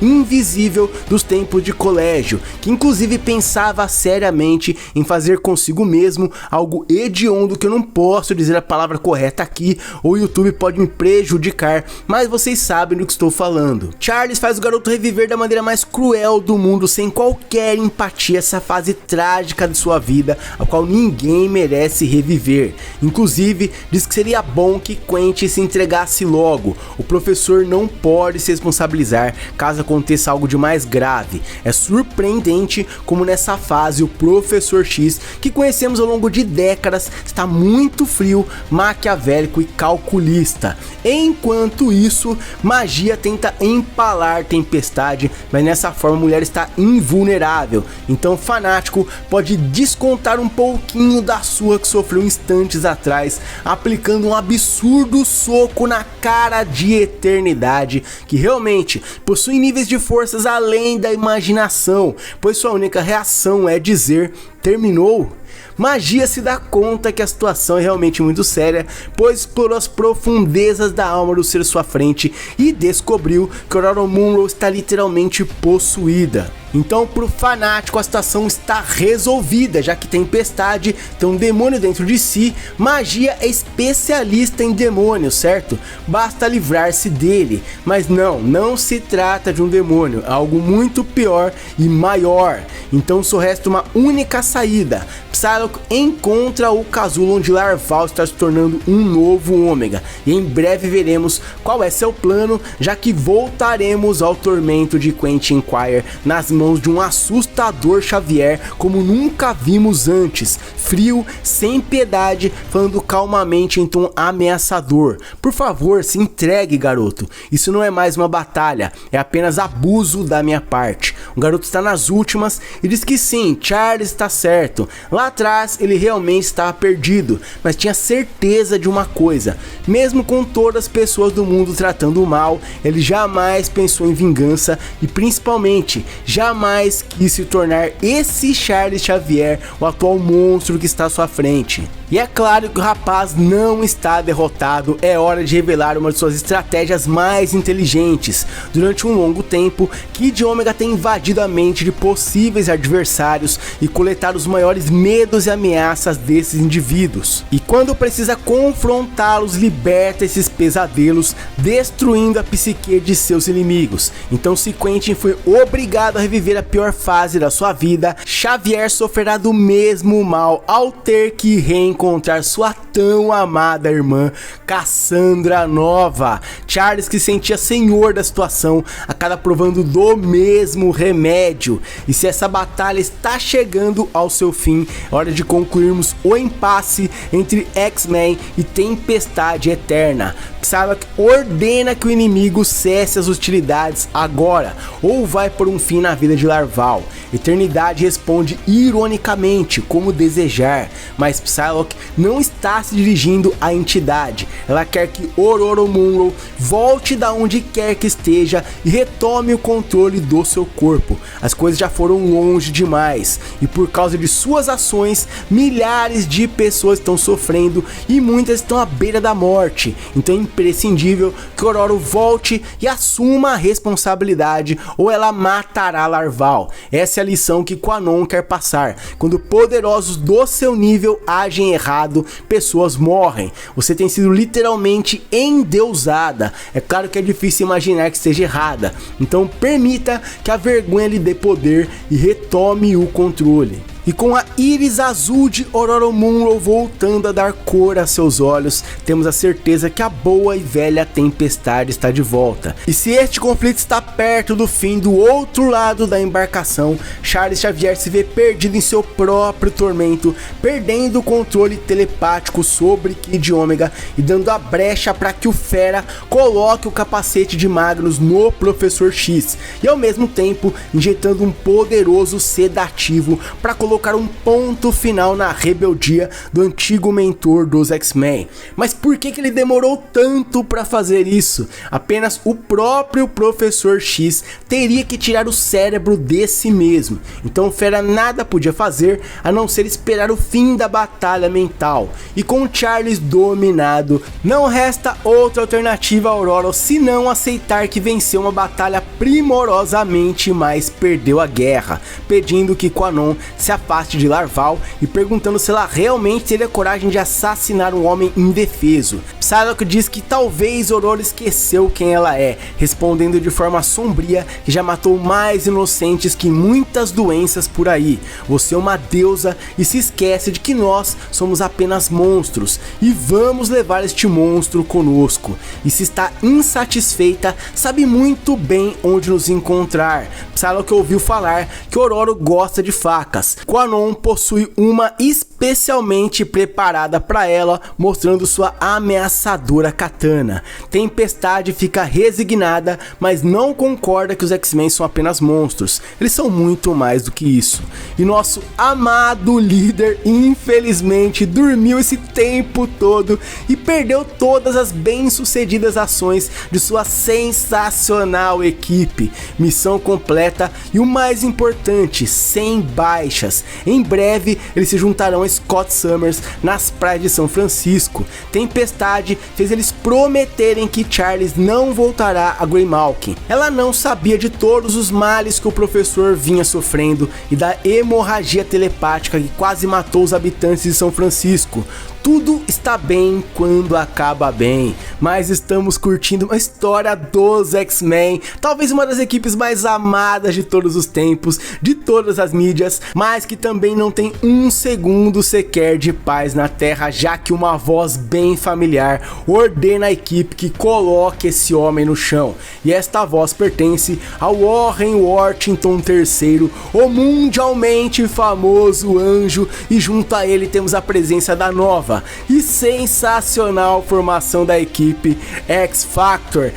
invisível dos tempos de colégio, que inclusive pensava seriamente em fazer consigo mesmo algo hediondo, que eu não posso dizer a palavra correta aqui, ou o YouTube pode me prejudicar, mas vocês sabem do que estou falando. Charles faz o garoto reviver da maneira mais cruel do mundo, sem qualquer empatia, essa fase trágica de sua vida, a qual ninguém merece reviver. Inclusive, diz que seria bom que Quentin se entregasse logo, o professor não pode se responsabilizar caso aconteça algo de mais grave. É surpreendente como nessa fase o Professor X, que conhecemos ao longo de décadas, está muito frio, maquiavélico e calculista. Enquanto isso, Magia tenta empalar Tempestade, mas nessa forma a mulher está invulnerável, então Fanático pode descontar um pouquinho da sua que sofreu instantes atrás, aplicando um absurdo soco na cara de Eternidade, que realmente possui níveis de forças além da imaginação, pois sua única reação é dizer: terminou? Magia se dá conta que a situação é realmente muito séria, pois explorou as profundezas da alma do ser à sua frente e descobriu que Ororo Munro está literalmente possuída. Então, pro Fanático, a situação está resolvida, já que Tempestade tem um demônio dentro de si. Magia é especialista em demônios, certo? Basta livrar-se dele. Mas não se trata de um demônio, é algo muito pior e maior. Então só resta uma única saída. Psylocke encontra o casulo onde Larval está se tornando um novo Ômega, e em breve veremos qual é seu plano, já que voltaremos ao tormento de Quentin Quire nas mãos de um assustador Xavier como nunca vimos antes, frio, sem piedade, falando calmamente em tom ameaçador. Por favor, se entregue, garoto, isso não é mais uma batalha, é apenas abuso da minha parte. O garoto está nas últimas e diz que sim, Charles está certo. Lá atrás ele realmente estava perdido, mas tinha certeza de uma coisa: mesmo com todas as pessoas do mundo tratando o mal, ele jamais pensou em vingança e principalmente jamais quis se tornar esse Charles Xavier, o atual monstro que está à sua frente. E é claro que o rapaz não está derrotado, é hora de revelar uma de suas estratégias mais inteligentes. Durante um longo tempo, Kid Ômega tem invadido a mente de possíveis adversários e coletado os maiores medos e ameaças desses indivíduos. E quando precisa confrontá-los, liberta esses pesadelos, destruindo a psique de seus inimigos. Então, se Quentin foi obrigado a reviver a pior fase da sua vida, Xavier sofrerá do mesmo mal ao ter que reencontrar sua tão amada irmã Cassandra Nova. Charles, que sentia senhor da situação, acaba provando do mesmo remédio. E se essa batalha está chegando ao seu fim, é hora de concluirmos o impasse entre X-Men e Tempestade Eterna. Psylocke ordena que o inimigo cesse as hostilidades agora, ou vai por um fim na vida de Larval. Eternidade responde ironicamente, como desejar, mas Psylocke não está se dirigindo à entidade. Ela quer que Ororo Munro volte da onde quer que esteja e retome o controle do seu corpo. As coisas já foram longe demais, e por causa de suas ações, milhares de pessoas estão sofrendo e muitas estão à beira da morte. Então é imprescindível que Ororo volte e assuma a responsabilidade, ou ela matará Larval. Essa é a lição que Quanon quer passar. Quando poderosos do seu nível agem errado, pessoas morrem. Você tem sido literalmente endeusada. É claro que é difícil imaginar que esteja errada, então permita que a vergonha lhe dê poder e retome o controle. E com a íris azul de Ororo Munro voltando a dar cor a seus olhos, temos a certeza que a boa e velha tempestade está de volta. E se este conflito está perto do fim, do outro lado da embarcação, Charles Xavier se vê perdido em seu próprio tormento, perdendo o controle telepático sobre Kid Ômega e dando a brecha para que o Fera coloque o capacete de Magnus no Professor X, e ao mesmo tempo injetando um poderoso sedativo para colocar um ponto final na rebeldia do antigo mentor dos X-Men. Mas por que ele demorou tanto para fazer isso? Apenas o próprio Professor X teria que tirar o cérebro desse mesmo, então o Fera nada podia fazer a não ser esperar o fim da batalha mental, e com Charles dominado, não resta outra alternativa a Ororo senão aceitar que venceu uma batalha primorosamente, mas perdeu a guerra, pedindo que Quanon se afaste de Larval e perguntando se ela realmente teria coragem de assassinar um homem indefeso. Psylocke diz que talvez Ororo esqueceu quem ela é, respondendo de forma sombria que já matou mais inocentes que muitas doenças por aí. Você é uma deusa e se esquece de que nós somos apenas monstros e vamos levar este monstro conosco. E se está insatisfeita, sabe muito bem onde nos encontrar. Psylocke ouviu falar que Ororo gosta de facas. Quanon possui uma especialmente preparada para ela, mostrando sua ameaçadora katana. Tempestade fica resignada, mas não concorda que os X-Men são apenas monstros. Eles são muito mais do que isso. E nosso amado líder, infelizmente, dormiu esse tempo todo e perdeu todas as bem-sucedidas ações de sua sensacional equipe. Missão completa e o mais importante, sem baixas. Em breve, eles se juntarão a Scott Summers nas praias de São Francisco. Tempestade fez eles prometerem que Charles não voltará a Greymalkin. Ela não sabia de todos os males que o professor vinha sofrendo e da hemorragia telepática que quase matou os habitantes de São Francisco. Tudo está bem quando acaba bem, mas estamos curtindo uma história dos X-Men, talvez uma das equipes mais amadas de todos os tempos, de todas as mídias, mas que também não tem um segundo sequer de paz na Terra, já que uma voz bem familiar ordena a equipe que coloque esse homem no chão. E esta voz pertence ao Warren Worthington III, o mundialmente famoso Anjo, e junto a ele temos a presença da nova e sensacional formação da equipe X-Factor.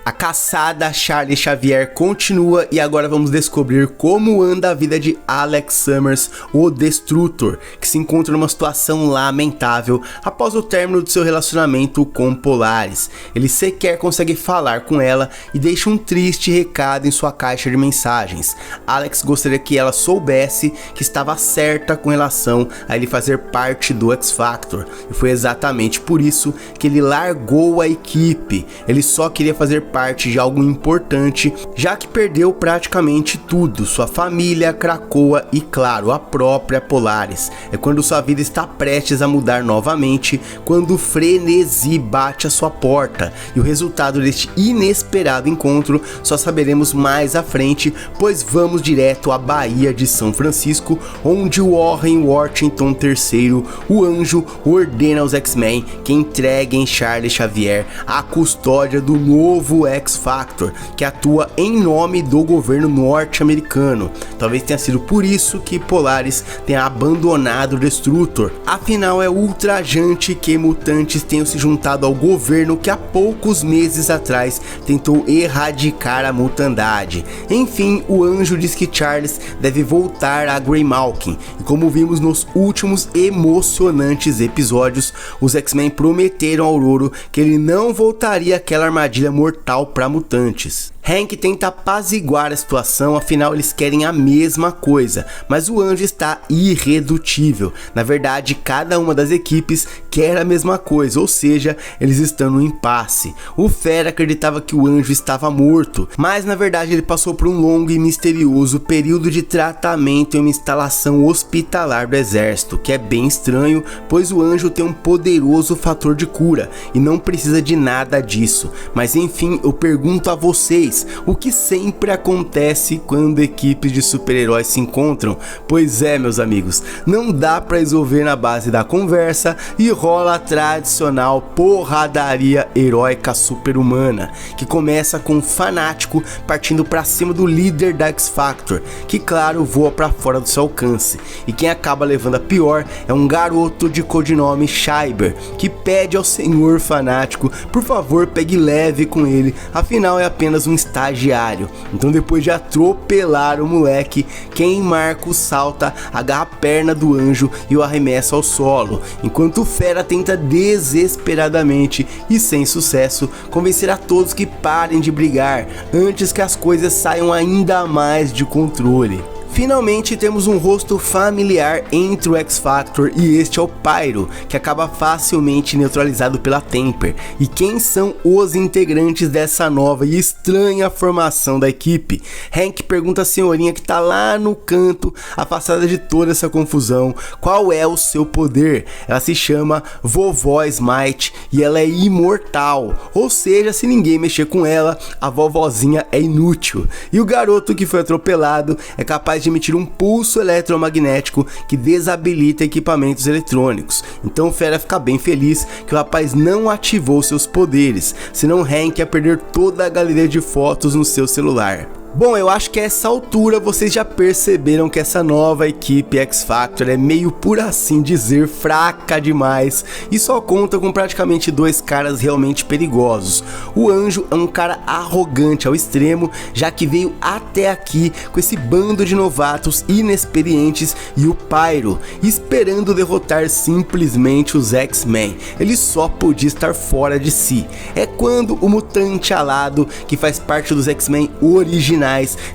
A caçada a Charles Xavier continua e agora vamos descobrir como anda a vida de Alex Summers, o Destrutor, que se encontra numa situação lamentável após o término de seu relacionamento com Polaris. Ele sequer consegue falar com ela e deixa um triste recado em sua caixa de mensagens. Alex gostaria que ela soubesse que estava certa com relação a ele fazer parte do X-Factor, e foi exatamente por isso que ele largou a equipe. Ele só queria fazer parte de algo importante, já que perdeu praticamente tudo, sua família, Krakoa e, claro, a própria Polaris. É quando sua vida está prestes a mudar novamente, quando o frenesi bate à sua porta, e o resultado deste inesperado encontro só saberemos mais à frente, pois vamos direto à Baía de São Francisco, onde o Warren Worthington III, o Anjo, ordena aos X-Men que entreguem Charles Xavier à custódia do novo X-Factor, que atua em nome do governo norte-americano. Talvez tenha sido por isso que Polaris tenha abandonado o Destrutor. Afinal, é ultrajante que mutantes tenham se juntado ao governo que há poucos meses atrás tentou erradicar a mutandade. Enfim, o Anjo diz que Charles deve voltar a Greymalkin, e como vimos nos últimos emocionantes episódios, os X-Men prometeram ao Ororo que ele não voltaria àquela armadilha mortal para mutantes. Hank tenta apaziguar a situação, afinal eles querem a mesma coisa, mas o Anjo está irredutível. Na verdade, cada uma das equipes quer a mesma coisa, ou seja, eles estão no impasse. O Fera acreditava que o Anjo estava morto, mas na verdade ele passou por um longo e misterioso período de tratamento em uma instalação hospitalar do exército, que é bem estranho, pois o Anjo tem um poderoso fator de cura e não precisa de nada disso. Mas enfim, eu pergunto a vocês, vez, o que sempre acontece quando equipes de super-heróis se encontram. Pois é, meus amigos, não dá pra resolver na base da conversa e rola a tradicional porradaria heróica super-humana, que começa com um fanático partindo pra cima do líder da X-Factor, que claro voa pra fora do seu alcance, e quem acaba levando a pior é um garoto de codinome Schreiber, que pede ao senhor fanático, por favor pegue leve com ele, afinal é apenas um estagiário. Então depois de atropelar o moleque, quem Marco salta, agarra a perna do anjo e o arremessa ao solo, enquanto o fera tenta desesperadamente e sem sucesso convencer a todos que parem de brigar antes que as coisas saiam ainda mais de controle. Finalmente temos um rosto familiar entre o X-Factor e este é o Pyro, que acaba facilmente neutralizado pela Temper. E quem são os integrantes dessa nova e estranha formação da equipe? Hank pergunta à senhorinha que tá lá no canto, afastada de toda essa confusão, qual é o seu poder. Ela se chama Vovó Smite e ela é imortal, ou seja, se ninguém mexer com ela, a vovozinha é inútil. E o garoto que foi atropelado é capaz de emitir um pulso eletromagnético que desabilita equipamentos eletrônicos. Então o fera fica bem feliz que o rapaz não ativou seus poderes, senão Hank ia perder toda a galeria de fotos no seu celular. Bom, eu acho que a essa altura vocês já perceberam que essa nova equipe X-Factor é meio, por assim dizer, fraca demais e só conta com praticamente dois caras realmente perigosos. O Anjo é um cara arrogante ao extremo, já que veio até aqui com esse bando de novatos inexperientes, e o Pyro esperando derrotar simplesmente os X-Men. Ele só podia estar fora de si. É quando o mutante alado, que faz parte dos X-Men originais,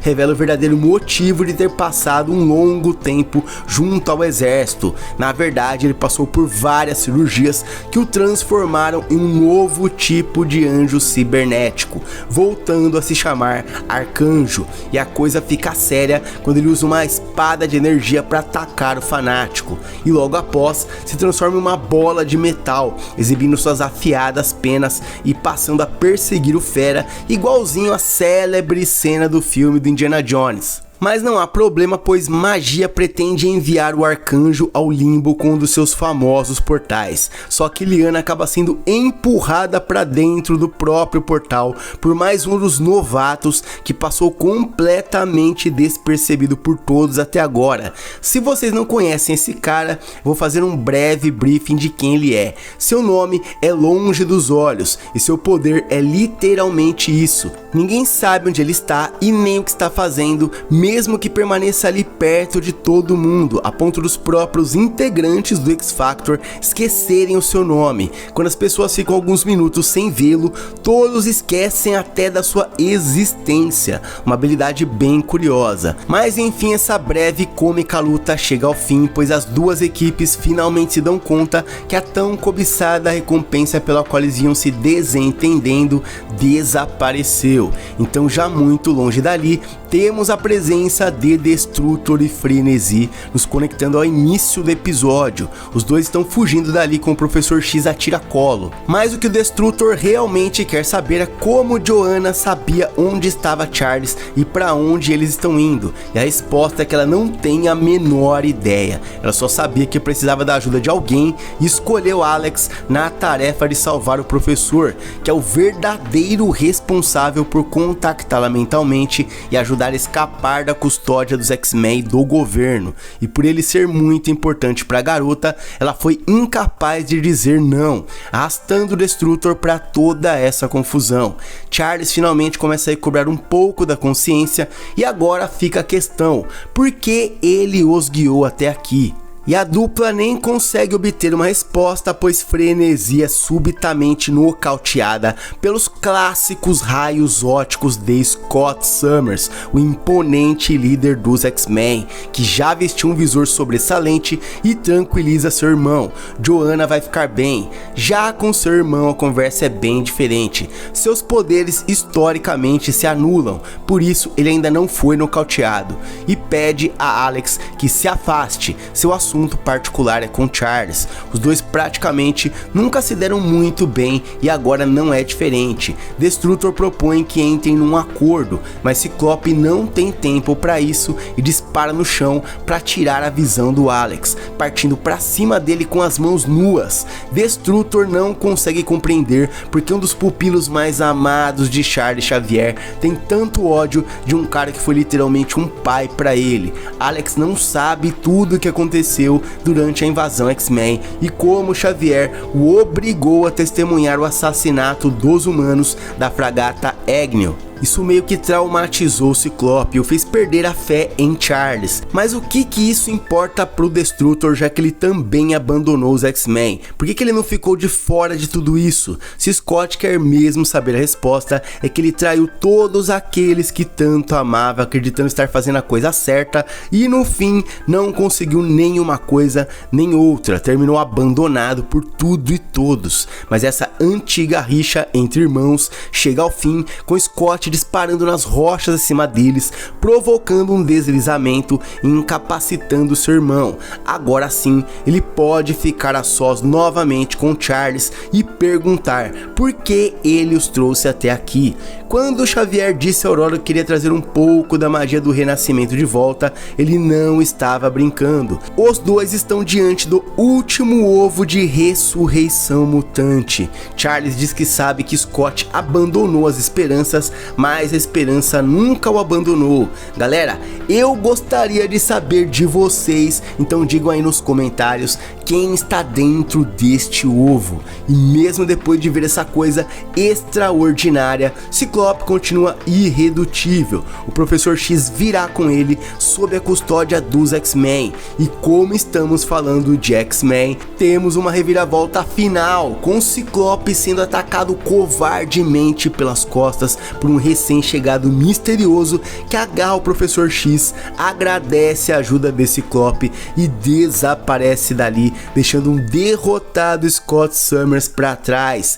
revela o verdadeiro motivo de ter passado um longo tempo junto ao exército. Na verdade, ele passou por várias cirurgias que o transformaram em um novo tipo de anjo cibernético, voltando a se chamar Arcanjo. E a coisa fica séria quando ele usa uma espada de energia para atacar o fanático, e logo após se transforma em uma bola de metal, exibindo suas afiadas penas e passando a perseguir o fera, igualzinho a célebre cena do filme do Indiana Jones. Mas não há problema, pois magia pretende enviar o Arcanjo ao limbo com um dos seus famosos portais. Só que Liana acaba sendo empurrada para dentro do próprio portal por mais um dos novatos que passou completamente despercebido por todos até agora. Se vocês não conhecem esse cara, vou fazer um breve briefing de quem ele é. Seu nome é Longe dos Olhos e seu poder é literalmente isso. Ninguém sabe onde ele está e nem o que está fazendo, mesmo que permaneça ali perto de todo mundo, a ponto dos próprios integrantes do X-Factor esquecerem o seu nome. Quando as pessoas ficam alguns minutos sem vê-lo, todos esquecem até da sua existência, uma habilidade bem curiosa. Mas enfim, essa breve e cômica luta chega ao fim, pois as duas equipes finalmente se dão conta que a tão cobiçada recompensa pela qual eles iam se desentendendo desapareceu. Então, já muito longe dali, temos a presença de Destrutor e Frenesi nos conectando ao início do episódio. Os dois estão fugindo dali com o Professor X a tiracolo. Mas o que o Destrutor realmente quer saber é como Joanna sabia onde estava Charles e para onde eles estão indo. E a resposta é que ela não tem a menor ideia. Ela só sabia que precisava da ajuda de alguém e escolheu Alex na tarefa de salvar o professor, que é o verdadeiro responsável por contactá-la mentalmente e ajudar a escapar da custódia dos X-Men e do governo. E por ele ser muito importante para a garota, ela foi incapaz de dizer não, arrastando o Destrutor para toda essa confusão. Charles finalmente começa a recobrar um pouco da consciência e agora fica a questão: por que ele os guiou até aqui? E a dupla nem consegue obter uma resposta, pois Frenesi é subitamente nocauteada pelos clássicos raios óticos de Scott Summers, o imponente líder dos X-Men, que já vestiu um visor sobressalente e tranquiliza seu irmão. Joanna vai ficar bem. Já com seu irmão a conversa é bem diferente. Seus poderes historicamente se anulam, por isso ele ainda não foi nocauteado, e pede a Alex que se afaste. Seu assunto assunto particular é com Charles. Os dois praticamente nunca se deram muito bem e agora não é diferente. Destrutor propõe que entrem num acordo, mas Ciclope não tem tempo para isso e dispara no chão para tirar a visão do Alex, partindo para cima dele com as mãos nuas. Destrutor não consegue compreender porque um dos pupilos mais amados de Charles Xavier tem tanto ódio de um cara que foi literalmente um pai para ele. Alex não sabe tudo o que aconteceu durante a invasão X-Men e como Xavier o obrigou a testemunhar o assassinato dos humanos da fragata Agnew. Isso meio que traumatizou o Ciclope e o fez perder a fé em Charles. Mas o que isso importa pro Destrutor, já que ele também abandonou os X-Men? Por que ele não ficou de fora de tudo isso? Se Scott quer mesmo saber a resposta, é que ele traiu todos aqueles que tanto amava, acreditando estar fazendo a coisa certa, e no fim não conseguiu nenhuma coisa nem outra, terminou abandonado por tudo e todos. Mas essa antiga rixa entre irmãos chega ao fim com Scott disparando nas rochas acima deles, provocando um deslizamento e incapacitando seu irmão. Agora sim, ele pode ficar a sós novamente com Charles e perguntar por que ele os trouxe até aqui. Quando Xavier disse a Aurora que queria trazer um pouco da magia do renascimento de volta, ele não estava brincando. Os dois estão diante do último ovo de ressurreição mutante. Charles diz que sabe que Scott abandonou as esperanças, mas a esperança nunca o abandonou. Galera, eu gostaria de saber de vocês, então digam aí nos comentários quem está dentro deste ovo. E mesmo depois de ver essa coisa extraordinária, Ciclope continua irredutível. O Professor X virá com ele sob a custódia dos X-Men. E como estamos falando de X-Men, temos uma reviravolta final, com Ciclope sendo atacado covardemente pelas costas por um recém-chegado misterioso que agarra o Professor X, agradece a ajuda de Ciclope e desaparece dali, deixando um derrotado Scott Summers para trás.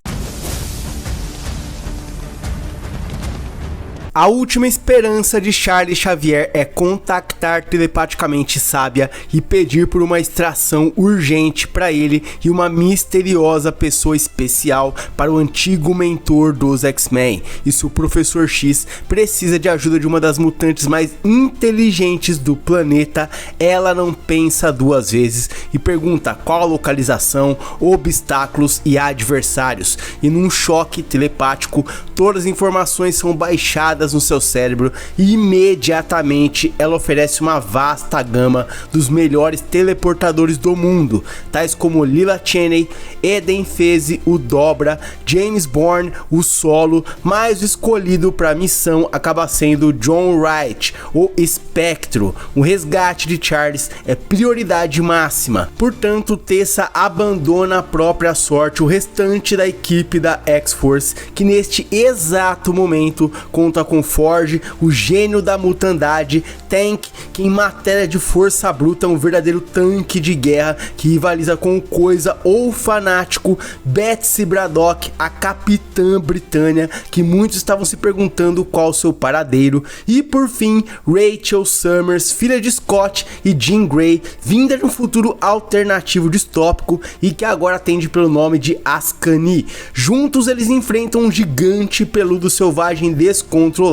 A última esperança de Charles Xavier é contactar telepaticamente Sábia e pedir por uma extração urgente para ele e uma misteriosa pessoa especial para o antigo mentor dos X-Men. E se o Professor X precisa de ajuda de uma das mutantes mais inteligentes do planeta, ela não pensa duas vezes e pergunta qual a localização, obstáculos e adversários. E num choque telepático, todas as informações são baixadas no seu cérebro e imediatamente ela oferece uma vasta gama dos melhores teleportadores do mundo, tais como Lila Cheney, Eden Feze, o Dobra, James Bourne, o Solo, mas o escolhido para a missão acaba sendo John Wright, o Espectro. O resgate de Charles é prioridade máxima, portanto Tessa abandona a própria sorte o restante da equipe da X-Force, que neste exato momento conta com Forge, o gênio da mutandade, Tank, que em matéria de força bruta é um verdadeiro tanque de guerra que rivaliza com o Coisa ou Fanático, Betsy Braddock, a Capitã Britânia, que muitos estavam se perguntando qual seu paradeiro, e por fim Rachel Summers, filha de Scott e Jean Grey, vinda de um futuro alternativo distópico e que agora atende pelo nome de Ascani. Juntos eles enfrentam um gigante peludo selvagem descontrolado,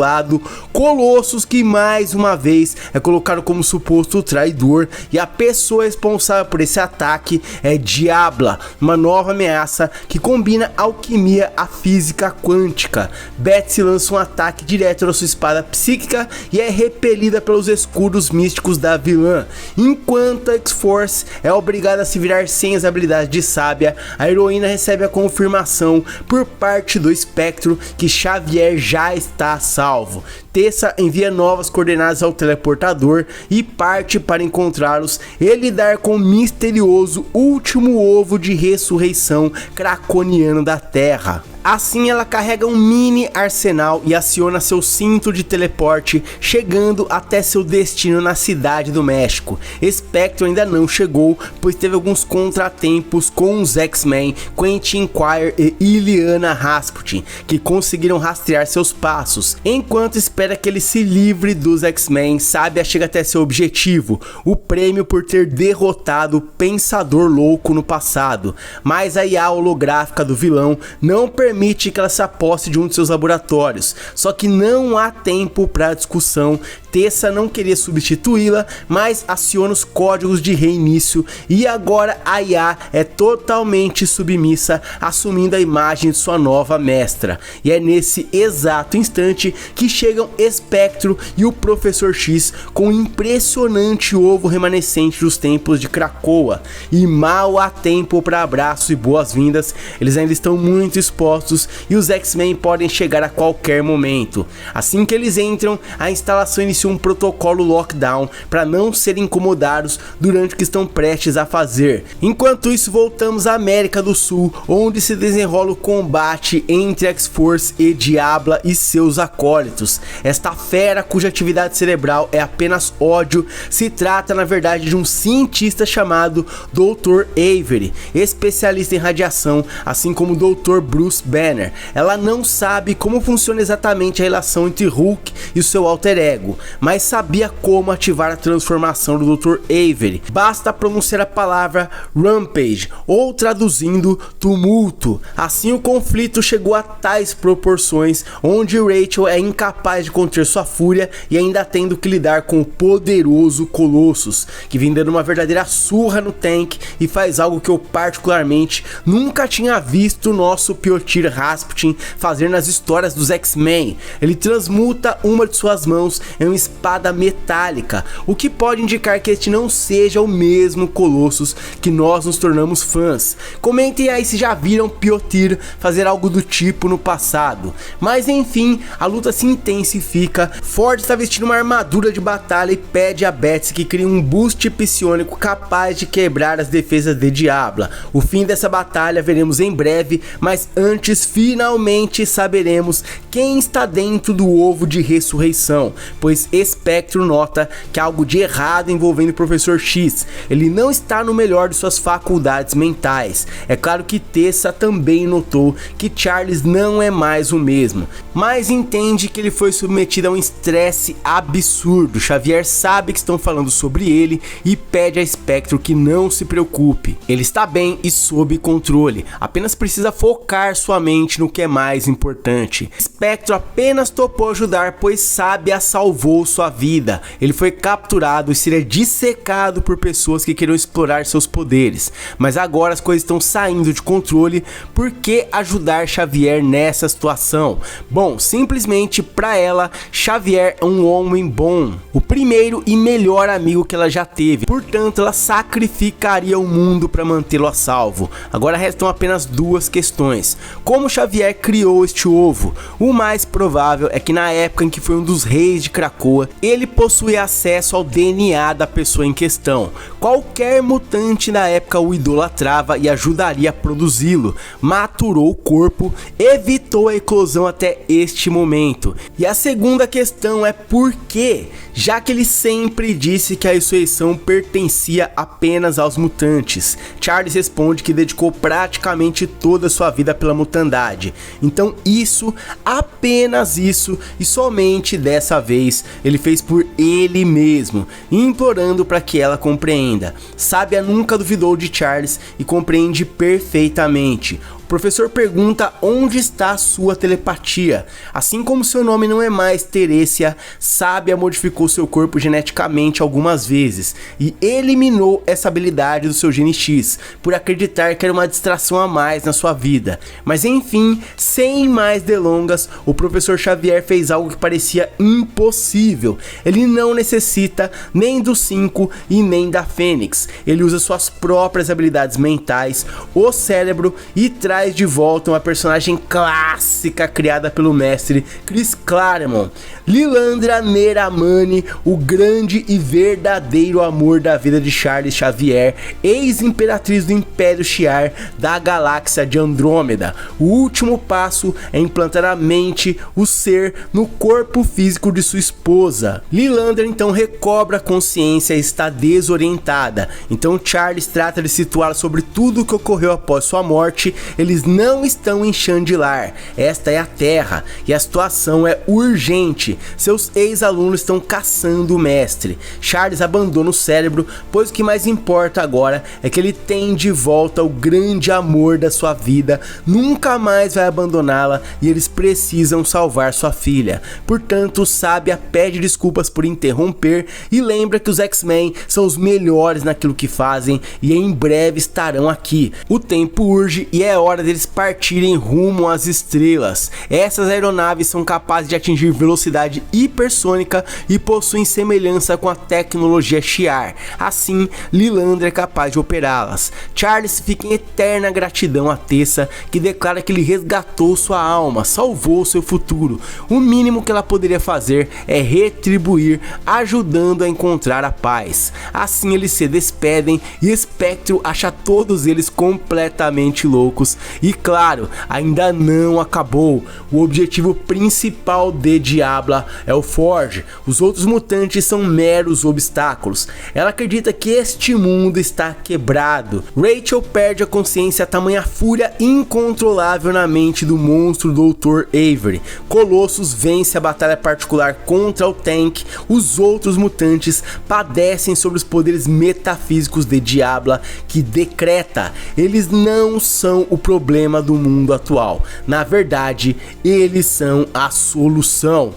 Colossus, que mais uma vez é colocado como suposto traidor, e a pessoa responsável por esse ataque é Diabla, uma nova ameaça que combina alquimia à física quântica. Betsy lança um ataque direto na sua espada psíquica e é repelida pelos escudos místicos da vilã. Enquanto a X-Force é obrigada a se virar sem as habilidades de Sábia, a heroína recebe a confirmação por parte do Espectro que Xavier já está salvo. Tessa envia novas coordenadas ao teleportador e parte para encontrá-los e lidar com o misterioso último ovo de ressurreição craconiano da Terra. Assim ela carrega um mini arsenal e aciona seu cinto de teleporte, chegando até seu destino na cidade do México. Spectro ainda não chegou, pois teve alguns contratempos com os X-Men, Quentin Quire e Illyana Rasputin, que conseguiram rastrear seus passos. Enquanto espera que ele se livre dos X-Men, Sábia chega até seu objetivo, o prêmio por ter derrotado o Pensador Louco no passado, mas a IA holográfica do vilão não permite que ela se aposte de um de seus laboratórios, só que não há tempo para discussão. Tessa não queria substituí-la, mas aciona os códigos de reinício e agora a IA é totalmente submissa, assumindo a imagem de sua nova mestra. E é nesse exato instante que chegam Spectro e o Professor X com um impressionante ovo remanescente dos tempos de Krakoa. E mal há tempo para abraços e boas-vindas, eles ainda estão muito expostos e os X-Men podem chegar a qualquer momento. Assim que eles entram, a instalação inicia um protocolo lockdown para não serem incomodados durante o que estão prestes a fazer. Enquanto isso, voltamos à América do Sul, onde se desenrola o combate entre X-Force e Diabla e seus acólitos. Esta fera, cuja atividade cerebral é apenas ódio, se trata na verdade de um cientista chamado Dr. Avery, especialista em radiação, assim como o Dr. Bruce Banner. Ela não sabe como funciona exatamente a relação entre Hulk e o seu alter ego, mas sabia como ativar a transformação do Dr. Avery. Basta pronunciar a palavra Rampage, ou traduzindo, tumulto. Assim o conflito chegou a tais proporções, onde Rachel é incapaz de conter sua fúria e ainda tendo que lidar com o poderoso Colossus, que vem dando uma verdadeira surra no Tank e faz algo que eu particularmente nunca tinha visto o nosso Piotr Rasputin fazer nas histórias dos X-Men. Ele transmuta uma de suas mãos em uma espada metálica, o que pode indicar que este não seja o mesmo Colossus que nós nos tornamos fãs. Comentem aí se já viram Piotr fazer algo do tipo no passado. Mas enfim, a luta se intensifica. Ford está vestindo uma armadura de batalha e pede a Betsy que crie um boost psionico capaz de quebrar as defesas de Diabla. O fim dessa batalha veremos em breve, mas antes finalmente saberemos quem está dentro do ovo de ressurreição, pois Spectro nota que há algo de errado envolvendo o Professor X. Ele não está no melhor de suas faculdades mentais. É claro que Tessa também notou que Charles não é mais o mesmo, mas entende que ele foi submetido a um estresse absurdo. Xavier sabe que estão falando sobre ele e pede a Spectro que não se preocupe. Ele está bem e sob controle, apenas precisa focar sua mente no que é mais importante. Spectro apenas topou ajudar, pois Sábia salvou sua vida. Ele foi capturado e seria dissecado por pessoas que queriam explorar seus poderes, mas agora as coisas estão saindo de controle. Por que ajudar Xavier nessa situação? Bom, simplesmente para ela, Xavier é um homem bom, o primeiro e melhor amigo que ela já teve, portanto ela sacrificaria o mundo para mantê-lo a salvo. Agora restam apenas duas questões: como Xavier criou este ovo? O mais provável é que na época em que foi um dos reis de Krakoa, ele possuía acesso ao DNA da pessoa em questão. Qualquer mutante na época o idolatrava e ajudaria a produzi-lo. Maturou o corpo, evitou a eclosão até este momento. E a segunda questão é por quê? Já que ele sempre disse que a ressurreição pertencia apenas aos mutantes. Charles responde que dedicou praticamente toda a sua vida pela mutandade. Então isso, apenas isso, e somente dessa vez, ele fez por ele mesmo, implorando para que ela compreenda. Sábia nunca duvidou de Charles e compreende perfeitamente. O professor pergunta onde está a sua telepatia. Assim como seu nome não é mais Teresia, Sábia modificou seu corpo geneticamente algumas vezes e eliminou essa habilidade do seu Gene X, por acreditar que era uma distração a mais na sua vida. Mas enfim, sem mais delongas, o professor Xavier fez algo que parecia impossível. Ele não necessita nem do 5 e nem da Fênix. Ele usa suas próprias habilidades mentais, o cérebro, e traz de volta uma personagem clássica criada pelo mestre Chris Claremont. Lilandra Neramani, o grande e verdadeiro amor da vida de Charles Xavier, ex-imperatriz do Império Shi'ar da galáxia de Andrômeda. O último passo é implantar a mente, o ser, no corpo físico de sua esposa. Lilandra então recobra a consciência e está desorientada. Então Charles trata de situá-la sobre tudo o que ocorreu após sua morte. Eles não estão em Shandilar, esta é a Terra, e a situação é urgente. Seus ex-alunos estão caçando o mestre. Charles abandona o cérebro, pois o que mais importa agora é que ele tem de volta o grande amor da sua vida, nunca mais vai abandoná-la e eles precisam salvar sua filha. Portanto, o Sábia pede desculpas por interromper e lembra que os X-Men são os melhores naquilo que fazem e em breve estarão aqui. O tempo urge e é hora deles partirem rumo às estrelas. Essas aeronaves são capazes de atingir velocidade hipersônica e possuem semelhança com a tecnologia Shi'ar. Assim, Lilandra é capaz de operá-las. Charles fica em eterna gratidão a Tessa, que declara que ele resgatou sua alma, salvou seu futuro. O mínimo que ela poderia fazer é retribuir, ajudando a encontrar a paz. Assim eles se despedem e Spectro acha todos eles completamente loucos. E claro, ainda não acabou. O objetivo principal de Diabla é o Forge. Os outros mutantes são meros obstáculos. Ela acredita que este mundo está quebrado. Rachel perde a consciência a tamanha fúria incontrolável na mente do monstro Dr. Avery. Colossus vence a batalha particular contra o Tank. Os outros mutantes padecem sobre os poderes metafísicos de Diabla, que decreta: eles não são o problema do mundo atual. Na verdade, eles são a solução.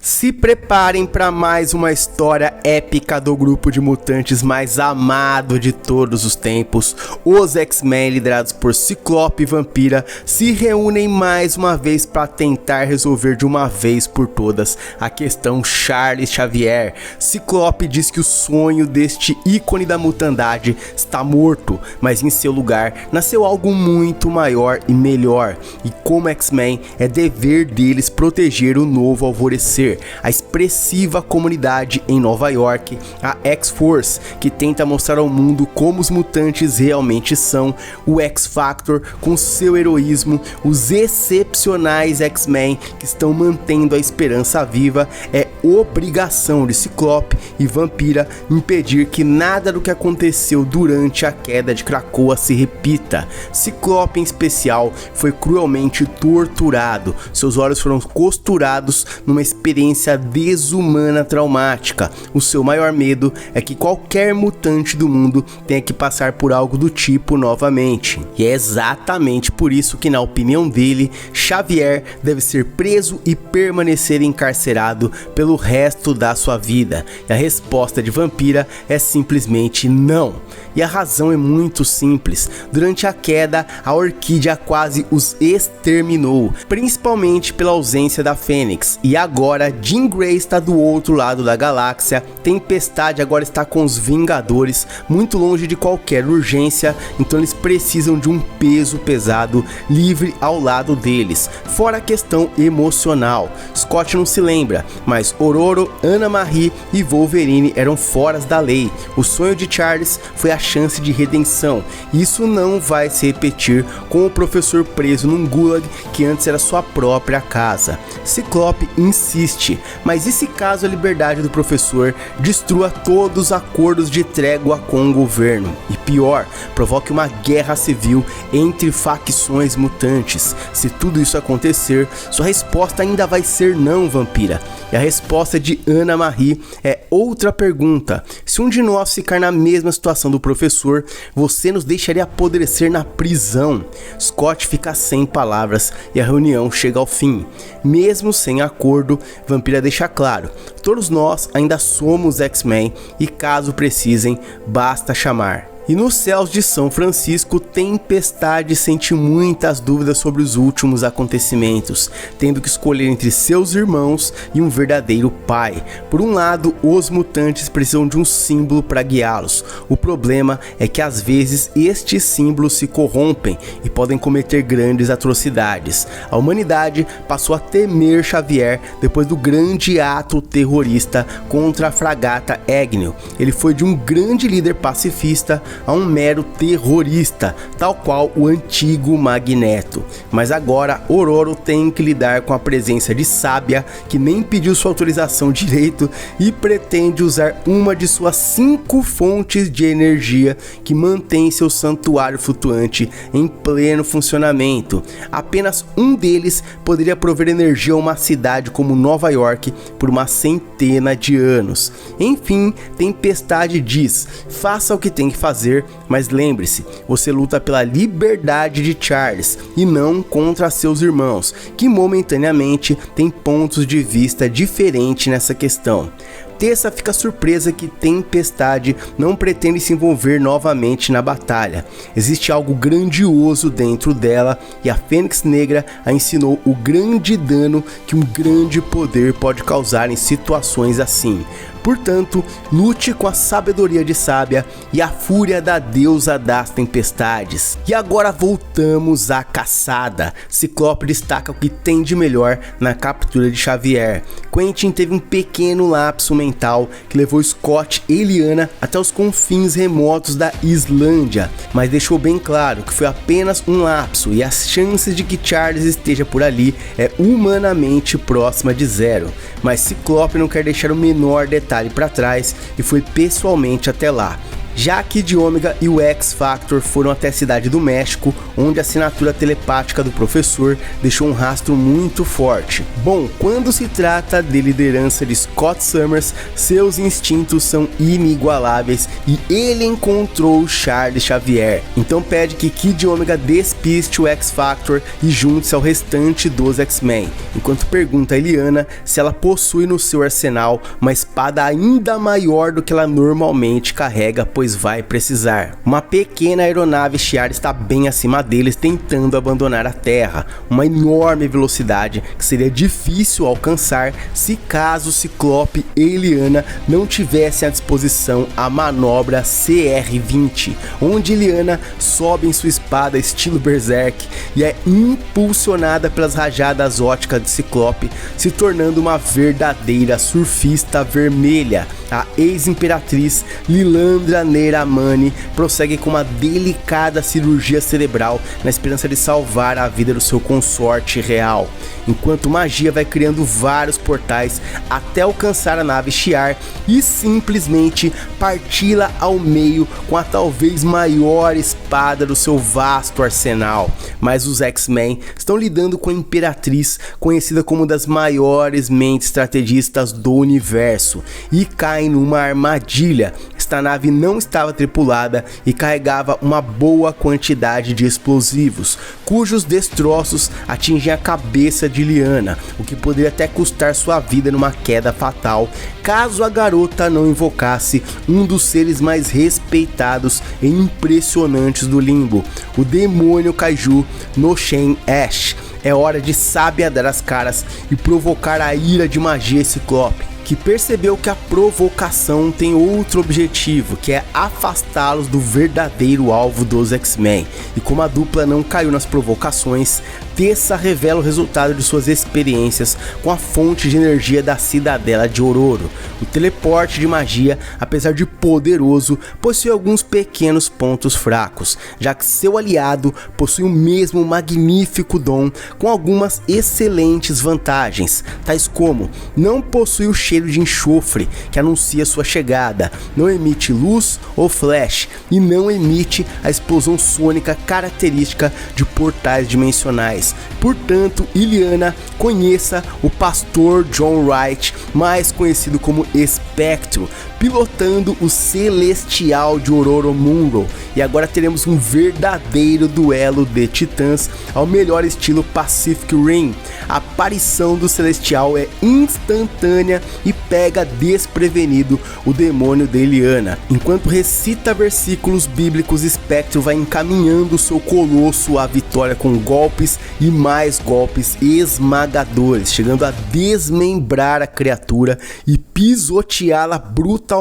Se preparem para mais uma história épica do grupo de mutantes mais amado de todos os tempos. Os X-Men, liderados por Ciclope e Vampira, se reúnem mais uma vez para tentar resolver de uma vez por todas a questão Charles Xavier. Ciclope diz que o sonho deste ícone da mutandade está morto, mas em seu lugar nasceu algo muito maior e melhor. E como X-Men, é dever deles proteger o novo alvorecer, a expressiva comunidade em Nova York, a X-Force, que tenta mostrar ao mundo como os mutantes realmente são, o X-Factor com seu heroísmo, os excepcionais X-Men que estão mantendo a esperança viva. É obrigação de Ciclope e Vampira impedir que nada do que aconteceu durante a queda de Krakoa se repita. Ciclope, em especial, foi cruelmente torturado, seus olhos foram costurados numa experiência desumana traumática. O seu maior medo é que qualquer mutante do mundo tenha que passar por algo do tipo novamente. E é exatamente por isso que, na opinião dele, Xavier deve ser preso e permanecer encarcerado pelo resto da sua vida. E a resposta de Vampira é simplesmente não. E a razão é muito simples. Durante a queda, a Orquídea quase os exterminou, principalmente pela ausência da Fênix. E agora, Jean Grey está do outro lado da galáxia. Tempestade agora está com os Vingadores, muito longe de qualquer urgência. Então eles precisam de um peso pesado livre ao lado deles. Fora a questão emocional. Scott não se lembra, mas Ororo, Anna Marie e Wolverine eram foras da lei. O sonho de Charles foi a chance de redenção. Isso não vai se repetir com o professor preso num gulag que antes era sua própria casa. Ciclope insiste, mas e se caso a liberdade do professor destrua todos os acordos de trégua com o governo? E pior, provoque uma guerra civil entre facções mutantes. Se tudo isso acontecer, sua resposta ainda vai ser não, Vampira. E a resposta de Anna Marie é outra pergunta. Se um de nós ficar na mesma situação do professor, você nos deixaria apodrecer na prisão? Scott fica sem palavras e a reunião chega ao fim. Mesmo sem acordo, Vampira deixa claro: todos nós ainda somos X-Men e caso precisem, basta chamar. E nos céus de São Francisco, Tempestade sente muitas dúvidas sobre os últimos acontecimentos, tendo que escolher entre seus irmãos e um verdadeiro pai. Por um lado, os mutantes precisam de um símbolo para guiá-los. O problema é que às vezes estes símbolos se corrompem e podem cometer grandes atrocidades. A humanidade passou a temer Xavier depois do grande ato terrorista contra a fragata Agnew. Ele foi de um grande líder pacifista a um mero terrorista, tal qual o antigo Magneto. Mas agora Ororo tem que lidar com a presença de Sábia, que nem pediu sua autorização direito e pretende usar uma de suas 5 fontes de energia que mantém seu santuário flutuante em pleno funcionamento. Apenas um deles poderia prover energia a uma cidade como Nova York por uma centena de anos. Enfim, Tempestade diz: faça o que tem que fazer, mas lembre-se, você luta pela liberdade de Charles e não contra seus irmãos, que momentaneamente têm pontos de vista diferentes nessa questão. Tessa fica surpresa que Tempestade não pretende se envolver novamente na batalha. Existe algo grandioso dentro dela e a Fênix Negra a ensinou o grande dano que um grande poder pode causar em situações assim. Portanto, lute com a sabedoria de Sábia e a fúria da deusa das tempestades. E agora voltamos à caçada. Ciclope destaca o que tem de melhor na captura de Xavier. Quentin teve um pequeno lapso mental que levou Scott e Illyana até os confins remotos da Islândia, mas deixou bem claro que foi apenas um lapso e as chances de que Charles esteja por ali é humanamente próxima de zero. Mas Ciclope não quer deixar o menor detalhe para trás e foi pessoalmente até lá. Já que Kid Omega e o X-Factor foram até a cidade do México, onde a assinatura telepática do professor deixou um rastro muito forte. Bom, quando se trata de liderança de Scott Summers, seus instintos são inigualáveis e ele encontrou Charles Xavier. Então pede que Kid Omega despiste o X-Factor e junte-se ao restante dos X-Men, enquanto pergunta a Illyana se ela possui no seu arsenal uma espada ainda maior do que ela normalmente carrega, pois vai precisar. Uma pequena aeronave Shi'ar está bem acima deles, tentando abandonar a Terra, uma enorme velocidade que seria difícil alcançar se caso Ciclope e Illyana não tivessem à disposição a manobra CR-20, onde Illyana sobe em sua espada estilo Berserk e é impulsionada pelas rajadas óticas de Ciclope, se tornando uma verdadeira surfista vermelha. A ex-imperatriz Lilandra Neramani prossegue com uma delicada cirurgia cerebral na esperança de salvar a vida do seu consorte real, enquanto magia vai criando vários portais até alcançar a nave Shi'ar e simplesmente parti-la ao meio com a talvez maior espada do seu vasto arsenal. Mas os X-Men estão lidando com a Imperatriz, conhecida como uma das maiores mentes estrategistas do universo, e caem numa armadilha. Esta nave não estava tripulada e carregava uma boa quantidade de explosivos, cujos destroços atingem a cabeça de Illyana, o que poderia até custar sua vida numa queda fatal, caso a garota não invocasse um dos seres mais respeitados e impressionantes do limbo, o demônio Kaiju Noshen Ash. É hora de Sábia dar as caras e provocar a ira de Magia Ciclope, que percebeu que a provocação tem outro objetivo, que é afastá-los do verdadeiro alvo dos X-Men. E como a dupla não caiu nas provocações, Tessa revela o resultado de suas experiências com a fonte de energia da cidadela de Ororo. O teleporte de magia, apesar de poderoso, possui alguns pequenos pontos fracos, já que seu aliado possui o mesmo magnífico dom com algumas excelentes vantagens, tais como não possui o cheiro de enxofre que anuncia sua chegada, não emite luz ou flash e não emite a explosão sônica característica de portais dimensionais. Portanto, Illyana, conheça o pastor John Wright, mais conhecido como Espectro, pilotando o Celestial de Ororomunro. E agora teremos um verdadeiro duelo de titãs ao melhor estilo Pacific Rim. A aparição do Celestial é instantânea e pega desprevenido o demônio de Eliana. Enquanto recita versículos bíblicos, Spectro vai encaminhando seu colosso à vitória com golpes e mais golpes esmagadores, chegando a desmembrar a criatura e pisoteá-la brutalmente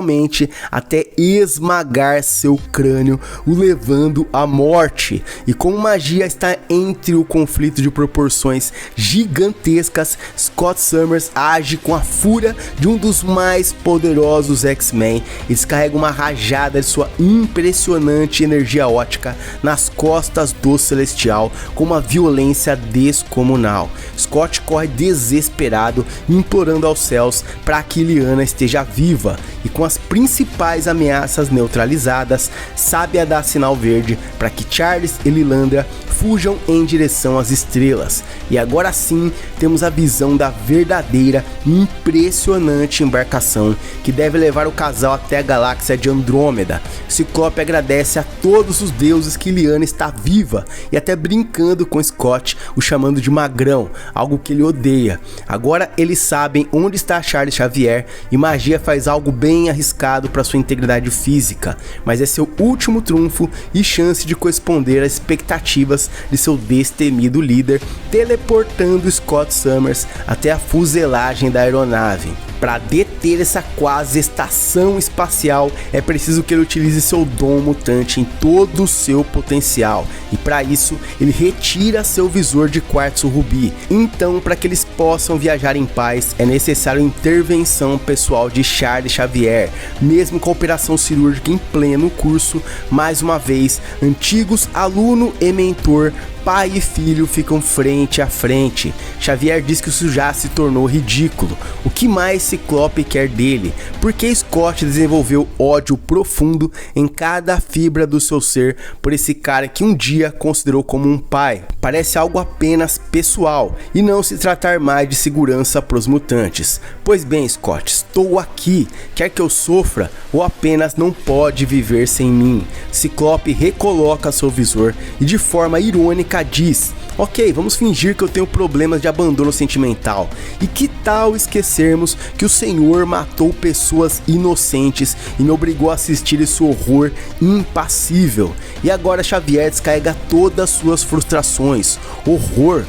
até esmagar seu crânio, o levando à morte. E como magia está entre o conflito de proporções gigantescas, Scott Summers age com a fúria de um dos mais poderosos X-Men e descarrega uma rajada de sua impressionante energia ótica nas costas do Celestial com uma violência descomunal. Scott corre desesperado, implorando aos céus para que Eliana esteja viva, e com as principais ameaças neutralizadas, Sábia dá sinal verde para que Charles e Lilandra fujam em direção às estrelas. E agora sim temos a visão da verdadeira e impressionante embarcação que deve levar o casal até a galáxia de Andrômeda. Ciclope agradece a todos os deuses que Eliana está viva e até brincando com Scott, o chamando de magrão, algo que ele odeia. Agora eles sabem onde está Charles Xavier e magia faz algo bem arriscado para sua integridade física, mas é seu último trunfo e chance de corresponder às expectativas de seu destemido líder, teleportando Scott Summers até a fuselagem da aeronave. Para deter essa quase estação espacial, é preciso que ele utilize seu dom mutante em todo o seu potencial, e para isso ele retira seu visor de quartzo rubi. Então, para que eles possam viajar em paz, é necessário a intervenção pessoal de Charles Xavier. Mesmo com a operação cirúrgica em pleno curso, mais uma vez, antigos aluno e mentor, pai e filho ficam frente a frente. Xavier diz que isso já se tornou ridículo. O que mais Ciclope quer dele? Porque Scott desenvolveu ódio profundo em cada fibra do seu ser por esse cara que um dia considerou como um pai. Parece algo apenas pessoal e não se tratar mais de segurança para os mutantes. Pois bem, Scott, estou aqui. Quer que eu sofra ou apenas não pode viver sem mim? Ciclope recoloca seu visor e de forma irônica diz: ok, vamos fingir que eu tenho problemas de abandono sentimental. E que tal esquecermos que o Senhor matou pessoas inocentes e me obrigou a assistir esse horror impassível? E agora Xavier descarrega todas suas frustrações. Horror.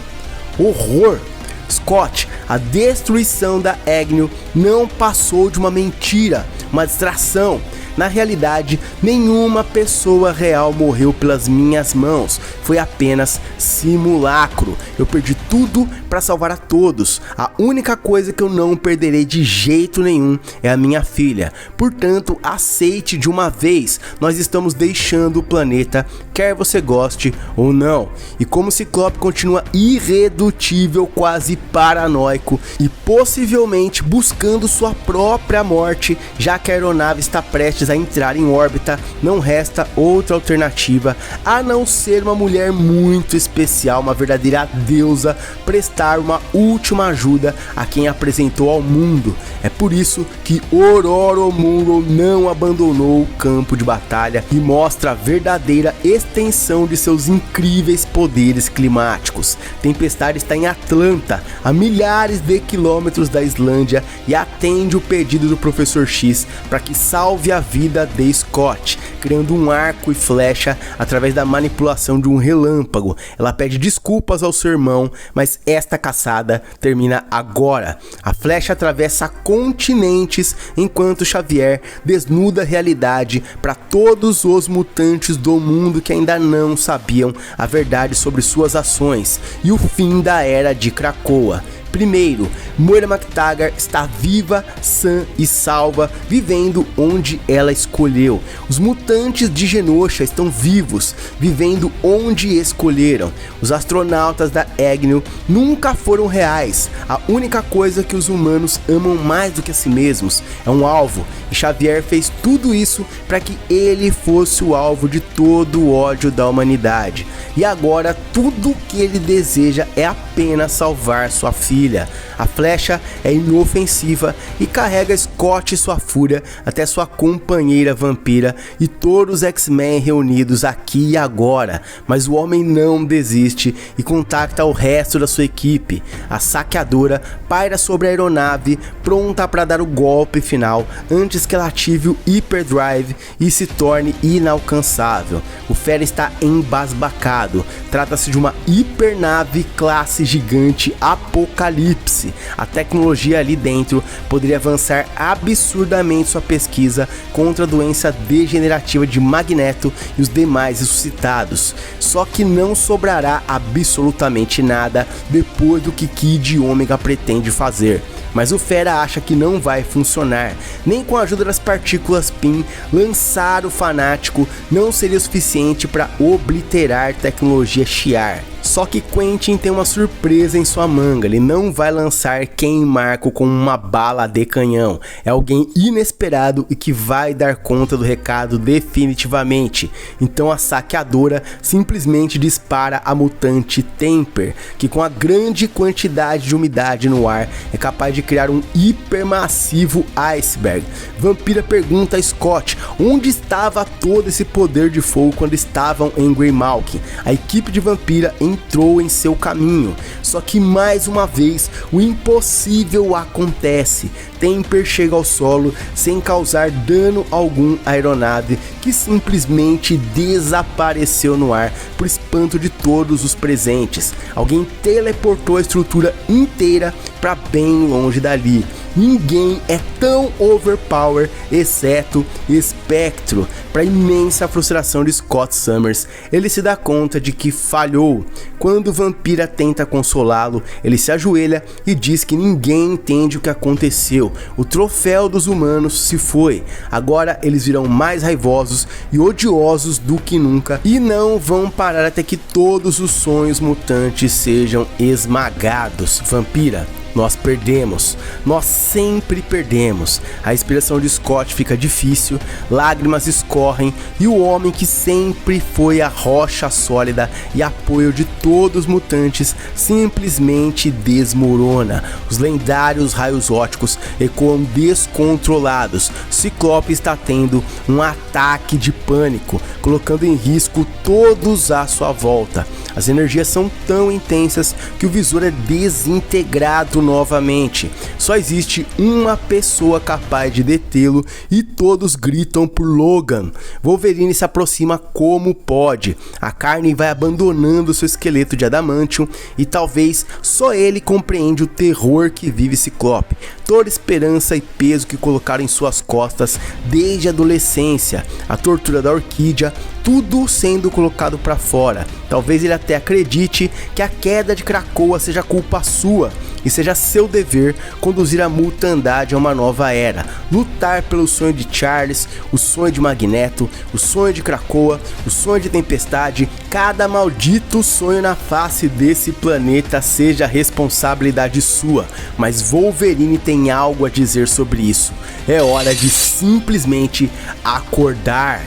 Scott, a destruição da Agnew não passou de uma mentira, uma distração. Na realidade, nenhuma pessoa real morreu pelas minhas mãos, foi apenas simulacro. Eu perdi tudo para salvar a todos. A única coisa que eu não perderei de jeito nenhum é a minha filha. Portanto, aceite de uma vez, nós estamos deixando o planeta, quer você goste ou não. E como Ciclope continua irredutível, quase paranoico e possivelmente buscando sua própria morte, já que a aeronave está prestes a entrar em órbita, não resta outra alternativa a não ser uma mulher muito especial, uma verdadeira deusa, prestar uma última ajuda a quem apresentou ao mundo. É por isso que Ororomunro não abandonou o campo de batalha e mostra a verdadeira extensão de seus incríveis poderes climáticos. Tempestade está em Atlanta, a milhares de quilômetros da Islândia, e atende o pedido do Professor X para que salve a vida de Scott, criando um arco e flecha através da manipulação de um relâmpago. Ela pede desculpas ao seu irmão, mas esta caçada termina agora. A flecha atravessa continentes enquanto Xavier desnuda a realidade para todos os mutantes do mundo que ainda não sabiam a verdade sobre suas ações e o fim da era de Krakoa. Primeiro, Moira MacTaggert está viva, sã e salva, vivendo onde ela escolheu. Os mutantes de Genosha estão vivos, vivendo onde escolheram. Os astronautas da Agnew nunca foram reais. A única coisa que os humanos amam mais do que a si mesmos é um alvo. E Xavier fez tudo isso para que ele fosse o alvo de todo o ódio da humanidade. E agora tudo o que ele deseja é apenas salvar sua filha. brilha. A flecha é inofensiva e carrega Scott e sua fúria até sua companheira vampira e todos os X-Men reunidos aqui e agora, mas o homem não desiste e contacta o resto da sua equipe. A saqueadora paira sobre a aeronave, pronta para dar o golpe final antes que ela ative o Hyperdrive e se torne inalcançável. O Fera está embasbacado. Trata-se de uma hipernave classe gigante Apocalipse. A tecnologia ali dentro poderia avançar absurdamente sua pesquisa contra a doença degenerativa de Magneto e os demais ressuscitados. Só que não sobrará absolutamente nada depois do que Kid Ômega pretende fazer. Mas o Fera acha que não vai funcionar, nem com a ajuda das partículas PIN, lançar o Fanático não seria suficiente para obliterar a tecnologia Shi'ar. Só que Quentin tem uma surpresa em sua manga, ele não vai lançar Ken Marco com uma bala de canhão, é alguém inesperado e que vai dar conta do recado definitivamente. Então a saqueadora simplesmente dispara a mutante Temper, que com a grande quantidade de umidade no ar é capaz de criar um hipermassivo iceberg. Vampira pergunta a Scott onde estava todo esse poder de fogo quando estavam em Greymalkin. A equipe de Vampira entrou em seu caminho, só que mais uma vez o impossível acontece. Temper chega ao solo sem causar dano algum à aeronave, que simplesmente desapareceu no ar por espanto de todos os presentes. Alguém teleportou a estrutura inteira para bem longe dali. Ninguém é tão overpower exceto Espectro. Para imensa frustração de Scott Summers, ele se dá conta de que falhou. Quando Vampira tenta consolá-lo, ele se ajoelha e diz que ninguém entende o que aconteceu. O troféu dos humanos se foi. Agora eles virão mais raivosos e odiosos do que nunca e não vão parar até que todos os sonhos mutantes sejam esmagados. Vampira, nós perdemos, nós sempre perdemos. A inspiração de Scott fica difícil, lágrimas escorrem e o homem que sempre foi a rocha sólida e apoio de todos os mutantes simplesmente desmorona. Os lendários raios óticos ecoam descontrolados. Ciclope está tendo um ataque de pânico, colocando em risco todos à sua volta. As energias são tão intensas que o visor é desintegrado novamente. Só existe uma pessoa capaz de detê-lo e todos gritam por Logan. Wolverine se aproxima como pode. A carne vai abandonando seu esqueleto de adamantium e talvez só ele compreende o terror que vive Ciclope. Toda esperança e peso que colocaram em suas costas desde a adolescência, a tortura da Orquídea, tudo sendo colocado para fora. Talvez ele até acredite que a queda de Krakoa seja culpa sua e seja seu dever conduzir a mutandade a uma nova era, lutar pelo sonho de Charles, o sonho de Magneto, o sonho de Krakoa, o sonho de Tempestade. Cada maldito sonho na face desse planeta seja responsabilidade sua, mas Wolverine tem algo a dizer sobre isso. É hora de simplesmente acordar.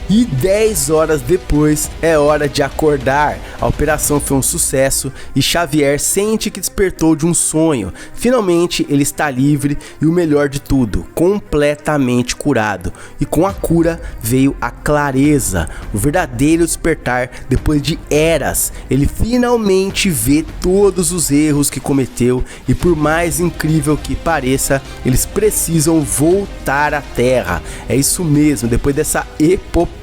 E 10 horas depois é hora de acordar. A operação foi um sucesso e Xavier sente que despertou de um sonho. Finalmente ele está livre e o melhor de tudo, completamente curado. E com a cura veio a clareza, o verdadeiro despertar depois de eras. Ele finalmente vê todos os erros que cometeu e por mais incrível que pareça, eles precisam voltar à Terra. É isso mesmo, depois dessa epopeia,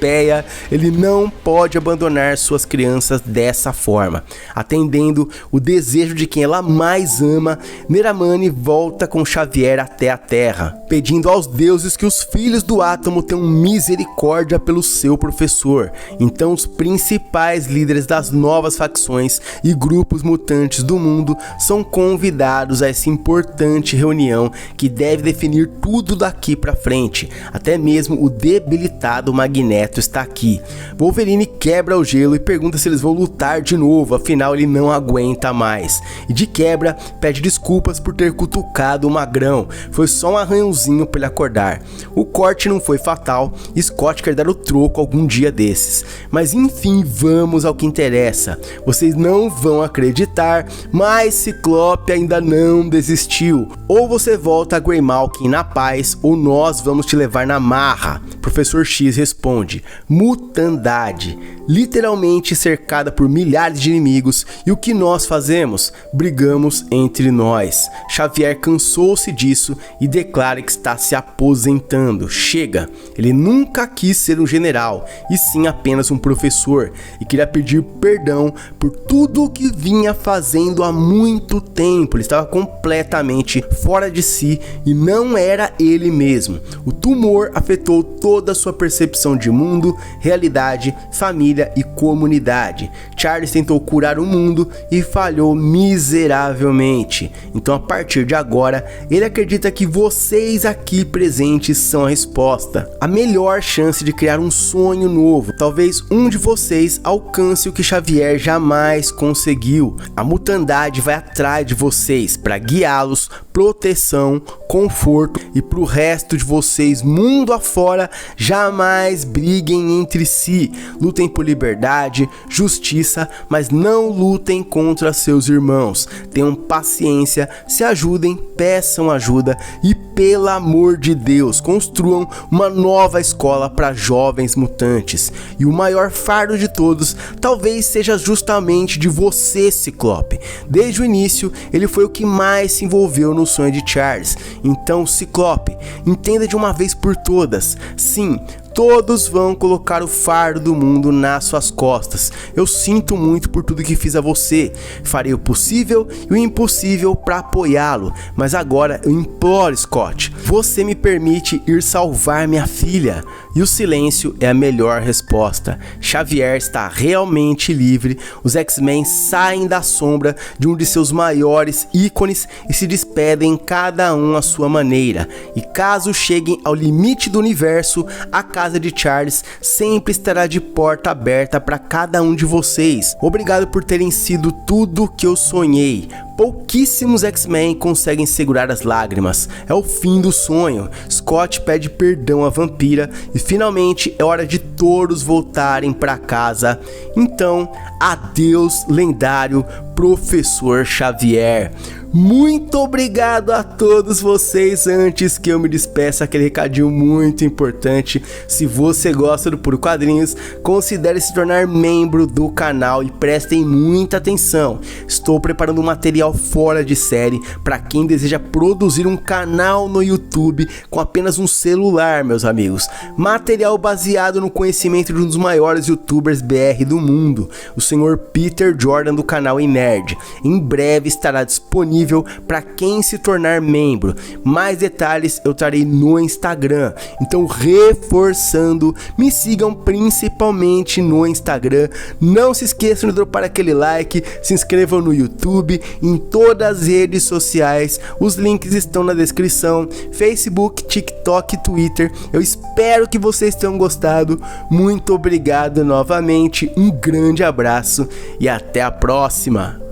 ele não pode abandonar suas crianças dessa forma. Atendendo o desejo de quem ela mais ama, Neramani volta com Xavier até a Terra, pedindo aos deuses que os filhos do átomo tenham misericórdia pelo seu professor. Então os principais líderes das novas facções e grupos mutantes do mundo são convidados a essa importante reunião que deve definir tudo daqui pra frente, até mesmo o debilitado Magneto secreto está aqui. Wolverine quebra o gelo e pergunta se eles vão lutar de novo, afinal ele não aguenta mais. E de quebra, pede desculpas por ter cutucado o magrão, foi só um arranhãozinho para ele acordar. O corte não foi fatal e Scott quer dar o troco algum dia desses. Mas enfim, vamos ao que interessa. Vocês não vão acreditar, mas Ciclope ainda não desistiu. Ou você volta a Greymalkin na paz, ou nós vamos te levar na marra. Professor X responde: mutandade, literalmente cercada por milhares de inimigos, e o que nós fazemos? Brigamos entre nós. Xavier cansou-se disso e declara que está se aposentando. Chega, ele nunca quis ser um general, e sim apenas um professor, e queria pedir perdão por tudo o que vinha fazendo há muito tempo. Ele estava completamente fora de si e não era ele mesmo. O tumor afetou toda a sua percepção de mundo, realidade, família e comunidade. Charles tentou curar o mundo e falhou miseravelmente. Então, a partir de agora, ele acredita que vocês aqui presentes são a resposta. A melhor chance de criar um sonho novo. Talvez um de vocês alcance o que Xavier jamais conseguiu. A mutandade vai atrás de vocês para guiá-los, proteção, conforto, e pro resto de vocês, mundo afora, jamais briguem entre si. Lutem por liberdade, justiça, mas não lutem contra seus irmãos. Tenham paciência, se ajudem, peçam ajuda e, pelo amor de Deus, construam uma nova escola para jovens mutantes. E o maior fardo de todos talvez seja justamente de você, Ciclope. Desde o início, ele foi o que mais se envolveu no sonho de Charles. Então, Ciclope, entenda de uma vez por todas, sim, todos vão colocar o fardo do mundo nas suas costas. Eu sinto muito por tudo que fiz a você. Farei o possível e o impossível para apoiá-lo. Mas agora eu imploro, Scott, você me permite ir salvar minha filha? E o silêncio é a melhor resposta. Xavier está realmente livre. Os X-Men saem da sombra de um de seus maiores ícones e se despedem, cada um à sua maneira. E caso cheguem ao limite do universo, a casa de Charles sempre estará de porta aberta para cada um de vocês. Obrigado por terem sido tudo que eu sonhei. Pouquíssimos X-Men conseguem segurar as lágrimas. É o fim do sonho. Scott pede perdão à vampira e finalmente é hora de todos voltarem para casa. Então, adeus, lendário Professor Xavier. Muito obrigado a todos vocês. Antes que eu me despeça, aquele recadinho muito importante: se você gosta do Puro Quadrinhos, considere se tornar membro do canal e prestem muita atenção. Estou preparando um material fora de série para quem deseja produzir um canal no YouTube com apenas um celular, meus amigos. Material baseado no conhecimento de um dos maiores youtubers BR do mundo, o senhor Peter Jordan, do canal Nerd. Em breve estará disponível para quem se tornar membro. Mais detalhes eu trarei no Instagram. Então, reforçando, me sigam principalmente no Instagram. Não se esqueçam de dropar aquele like, se inscrevam no YouTube, em todas as redes sociais. Os links estão na descrição: Facebook, TikTok, Twitter. Eu espero que vocês tenham gostado. Muito obrigado novamente, um grande abraço e até a próxima.